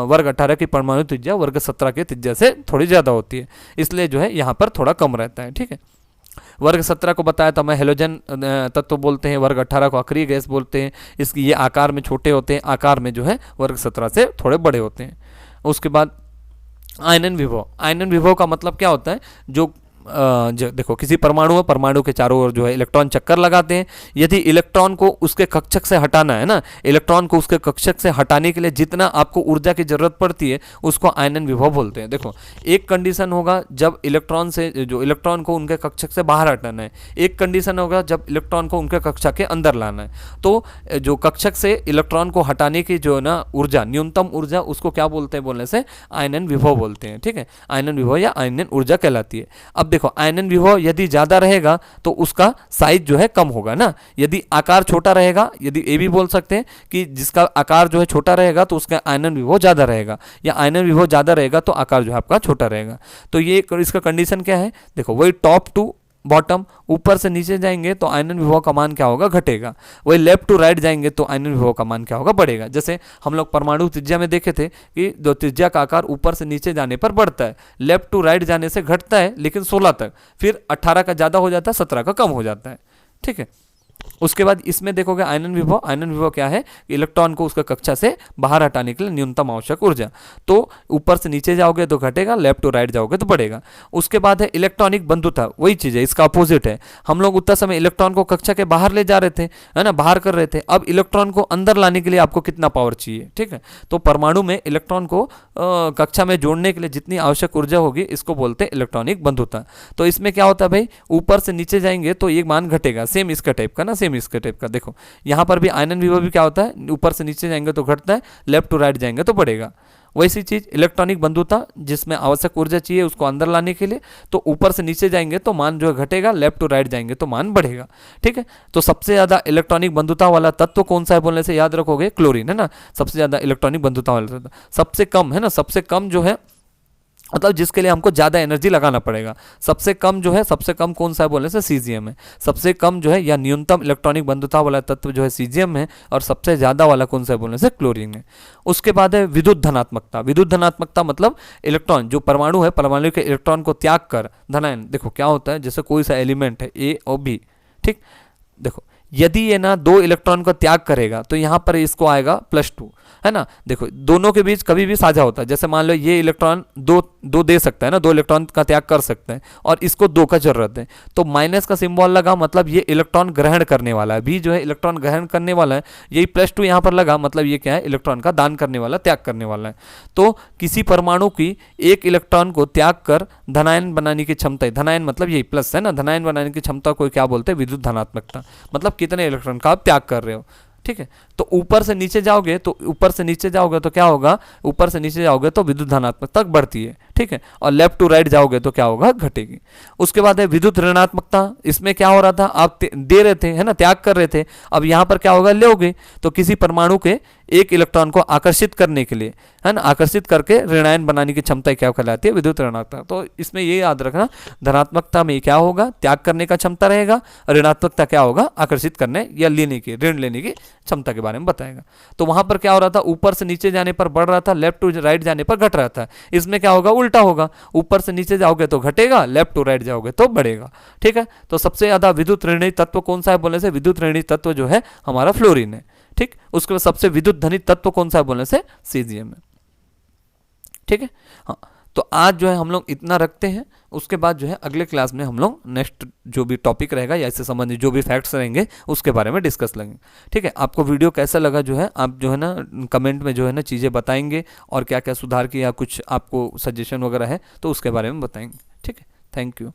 वर्ग 18 की परमाणु त्रिज्या वर्ग 17 की त्रिज्या से थोड़ी ज्यादा होती है, इसलिए जो है यहाँ पर थोड़ा कम रहता है। ठीक है, वर्ग 17 को बताया था मैं हेलोजन तत्व बोलते हैं, वर्ग 18 को अक्रिय गैस बोलते हैं। इसकी ये आकार में छोटे होते हैं, आकार में जो है वर्ग 17 से थोड़े बड़े होते हैं। उसके बाद आयनन विभव, आयनन विभव का मतलब क्या होता है, जो देखो किसी परमाणु के चारों ओर जो है इलेक्ट्रॉन चक्कर लगाते हैं। यदि इलेक्ट्रॉन को उसके कक्षक से हटाना है ना, इलेक्ट्रॉन को उसके कक्षक से हटाने के लिए जितना आपको ऊर्जा की जरूरत पड़ती है उसको आयनन विभव बोलते हैं। देखो एक कंडीशन होगा जब इलेक्ट्रॉन को उनके कक्षक से बाहर हटाना है, एक कंडीशन होगा जब इलेक्ट्रॉन को उनके कक्षक के अंदर लाना है। तो जो कक्षक से इलेक्ट्रॉन को हटाने की जो है ना ऊर्जा, न्यूनतम ऊर्जा, उसको क्या बोलते हैं बोलने से आयनन विभव बोलते हैं। ठीक है, आयनन विभव या आयनन ऊर्जा कहलाती है। अब देखो आयनन विभव यदि ज्यादा रहेगा तो उसका साइज जो है कम होगा ना, यदि आकार छोटा रहेगा, यदि ये भी बोल सकते हैं कि जिसका आकार जो है छोटा रहेगा तो उसका आयनन विभव ज्यादा रहेगा, या आयनन विभव ज्यादा रहेगा तो आकार जो है आपका छोटा रहेगा। तो ये इसका कंडीशन क्या है, देखो वही टॉप टू बॉटम, ऊपर से नीचे जाएंगे तो आयनन विभव का मान क्या होगा, घटेगा। वही लेफ्ट टू राइट जाएंगे तो आयनन विभव का मान क्या होगा, बढ़ेगा। जैसे हम लोग परमाणु त्रिज्या में देखे थे कि जो त्रिज्या का आकार ऊपर से नीचे जाने पर बढ़ता है, लेफ्ट टू राइट जाने से घटता है, लेकिन 16 तक, फिर 18 का ज़्यादा हो जाता है, 17 का कम हो जाता है। ठीक है, उसके बाद इसमें देखोगे आयनन विभव क्या है, इलेक्ट्रॉन को उसका कक्षा से बाहर हटाने के लिए न्यूनतम आवश्यक ऊर्जा। तो ऊपर से नीचे जाओगे तो घटेगा, लेफ्ट टू राइट जाओगे तो बढ़ेगा। उसके बाद है इलेक्ट्रॉनिक बंधुता, वही चीज है, इसका अपोजिट है। हम लोग उतना समय इलेक्ट्रॉन को कक्षा के बाहर ले जा रहे थे, है ना, बाहर कर रहे थे। अब इलेक्ट्रॉन को अंदर लाने के लिए आपको कितना पावर चाहिए। ठीक है, तो परमाणु में इलेक्ट्रॉन को कक्षा में जोड़ने के लिए जितनी आवश्यक ऊर्जा होगी इसको बोलते हैं इलेक्ट्रॉनिक बंधुता। तो इसमें क्या होता है भाई, ऊपर से नीचे जाएंगे तो ये मान घटेगा, सेम इसका टाइप का ना, सेम इसके टाइप का। देखो यहाँ पर भी आयनन विभव भी क्या होता है, ऊपर से नीचे जाएंगे तो घटता है, लेफ्ट टू राइट जाएंगे तो बढ़ेगा। वैसी चीज इलेक्ट्रॉनिक बंधुता, जिसमें आवश्यक ऊर्जा चाहिए उसको अंदर लाने के लिए, तो ऊपर से नीचे जाएंगे तो मान जो है घटेगा, लेफ्ट टू राइट जाएंगे तो मान बढ़ेगा। ठीक है, तो सबसे ज्यादा इलेक्ट्रॉनिक बंधुता वाला तत्व कौन सा है बोलने से याद रखोगे, क्लोरीन है ना, सबसे ज्यादा इलेक्ट्रॉनिक बंधुता वाला तत्व। सबसे कम है ना, सबसे कम जो है मतलब जिसके लिए हमको ज़्यादा एनर्जी लगाना पड़ेगा, सबसे कम जो है, सबसे कम कौन सा है बोलने से सीजियम है। सबसे कम जो है या न्यूनतम इलेक्ट्रॉनिक बंधुता वाला तत्व जो है सीजियम है, और सबसे ज़्यादा वाला कौन सा है बोलने से क्लोरीन है। उसके बाद है विद्युत धनात्मकता। विद्युत धनात्मकता मतलब इलेक्ट्रॉन, जो परमाणु है, परमाणु के इलेक्ट्रॉन को त्याग कर धनायन, देखो क्या होता है, जैसे कोई सा एलिमेंट है ए और बी, ठीक, देखो यदि ये ना 2 इलेक्ट्रॉन का त्याग करेगा तो यहाँ पर इसको आएगा +2, है ना। देखो दोनों के बीच कभी भी साझा होता है, जैसे मान लो ये इलेक्ट्रॉन दो दे सकता है ना, 2 इलेक्ट्रॉन का त्याग कर सकते हैं और इसको 2 का जरूरत है, तो माइनस का सिंबल लगा मतलब ये इलेक्ट्रॉन ग्रहण करने वाला है, भी जो है इलेक्ट्रॉन ग्रहण करने वाला है, यही +2 यहाँ पर लगा मतलब ये क्या है, इलेक्ट्रॉन का दान करने वाला, त्याग करने वाला है। तो किसी परमाणु की एक इलेक्ट्रॉन को त्याग कर धनायन बनाने की क्षमता है, धनायन मतलब यही प्लस है ना, धनायन बनाने की क्षमता को क्या बोलते हैं, विद्युत धनात्मकता, मतलब कितने इलेक्ट्रॉन का आप त्याग कर रहे हो, ठीक है। तो ऊपर से नीचे जाओगे तो क्या होगा, ऊपर से नीचे जाओगे तो विद्युत धनात्मकता बढ़ती है, ठीक है, और लेफ्ट टू राइट जाओगे तो क्या होगा, घटेगी। उसके बाद है विद्युत ऋणात्मकता, इसमें क्या हो रहा था, आप दे रहे थे, है ना, त्याग कर रहे थे, अब यहां पर क्या होगा, लोगे, तो किसी परमाणु के एक इलेक्ट्रॉन को आकर्षित करने के लिए, है ना, आकर्षित करके ऋणायन बनाने की क्षमता क्या कहलाती है, विद्युत ऋणात्मकता। तो इसमें ये याद रखना, धनात्मकता में क्या होगा, त्याग करने का क्षमता रहेगा, ऋणात्मकता क्या होगा, आकर्षित करने या लेने की, ऋण लेने की क्षमता के बारे में बताएगा। तो वहां पर क्या हो रहा था, ऊपर से नीचे जाने पर बढ़ रहा था, लेफ्ट टू राइट जाने पर घट रहा था। इसमें क्या होगा, उल्टा होगा, ऊपर से नीचे जाओगे तो घटेगा, लेफ्ट टू राइट जाओगे तो बढ़ेगा, ठीक है। तो सबसे ज्यादा विद्युत ऋणी तत्व कौन सा है बोलने से, विद्युत ऋणी तत्व जो है हमारा फ्लोरीन है, ठीक। उसके बाद सबसे विद्युत धनी तत्व कौन सा है बोलने से, सीजियम है, ठीक है। हाँ, तो आज जो है हम लोग इतना रखते हैं, उसके बाद जो है अगले क्लास में हम लोग नेक्स्ट जो भी टॉपिक रहेगा या इससे संबंधित जो भी फैक्ट्स रहेंगे उसके बारे में डिस्कस लेंगे, ठीक है। आपको वीडियो कैसा लगा जो है आप जो है ना कमेंट में जो है ना चीज़ें बताएंगे, और क्या क्या सुधार की या कुछ आपको सजेशन वगैरह है तो उसके बारे में बताएंगे, ठीक है। Thank you.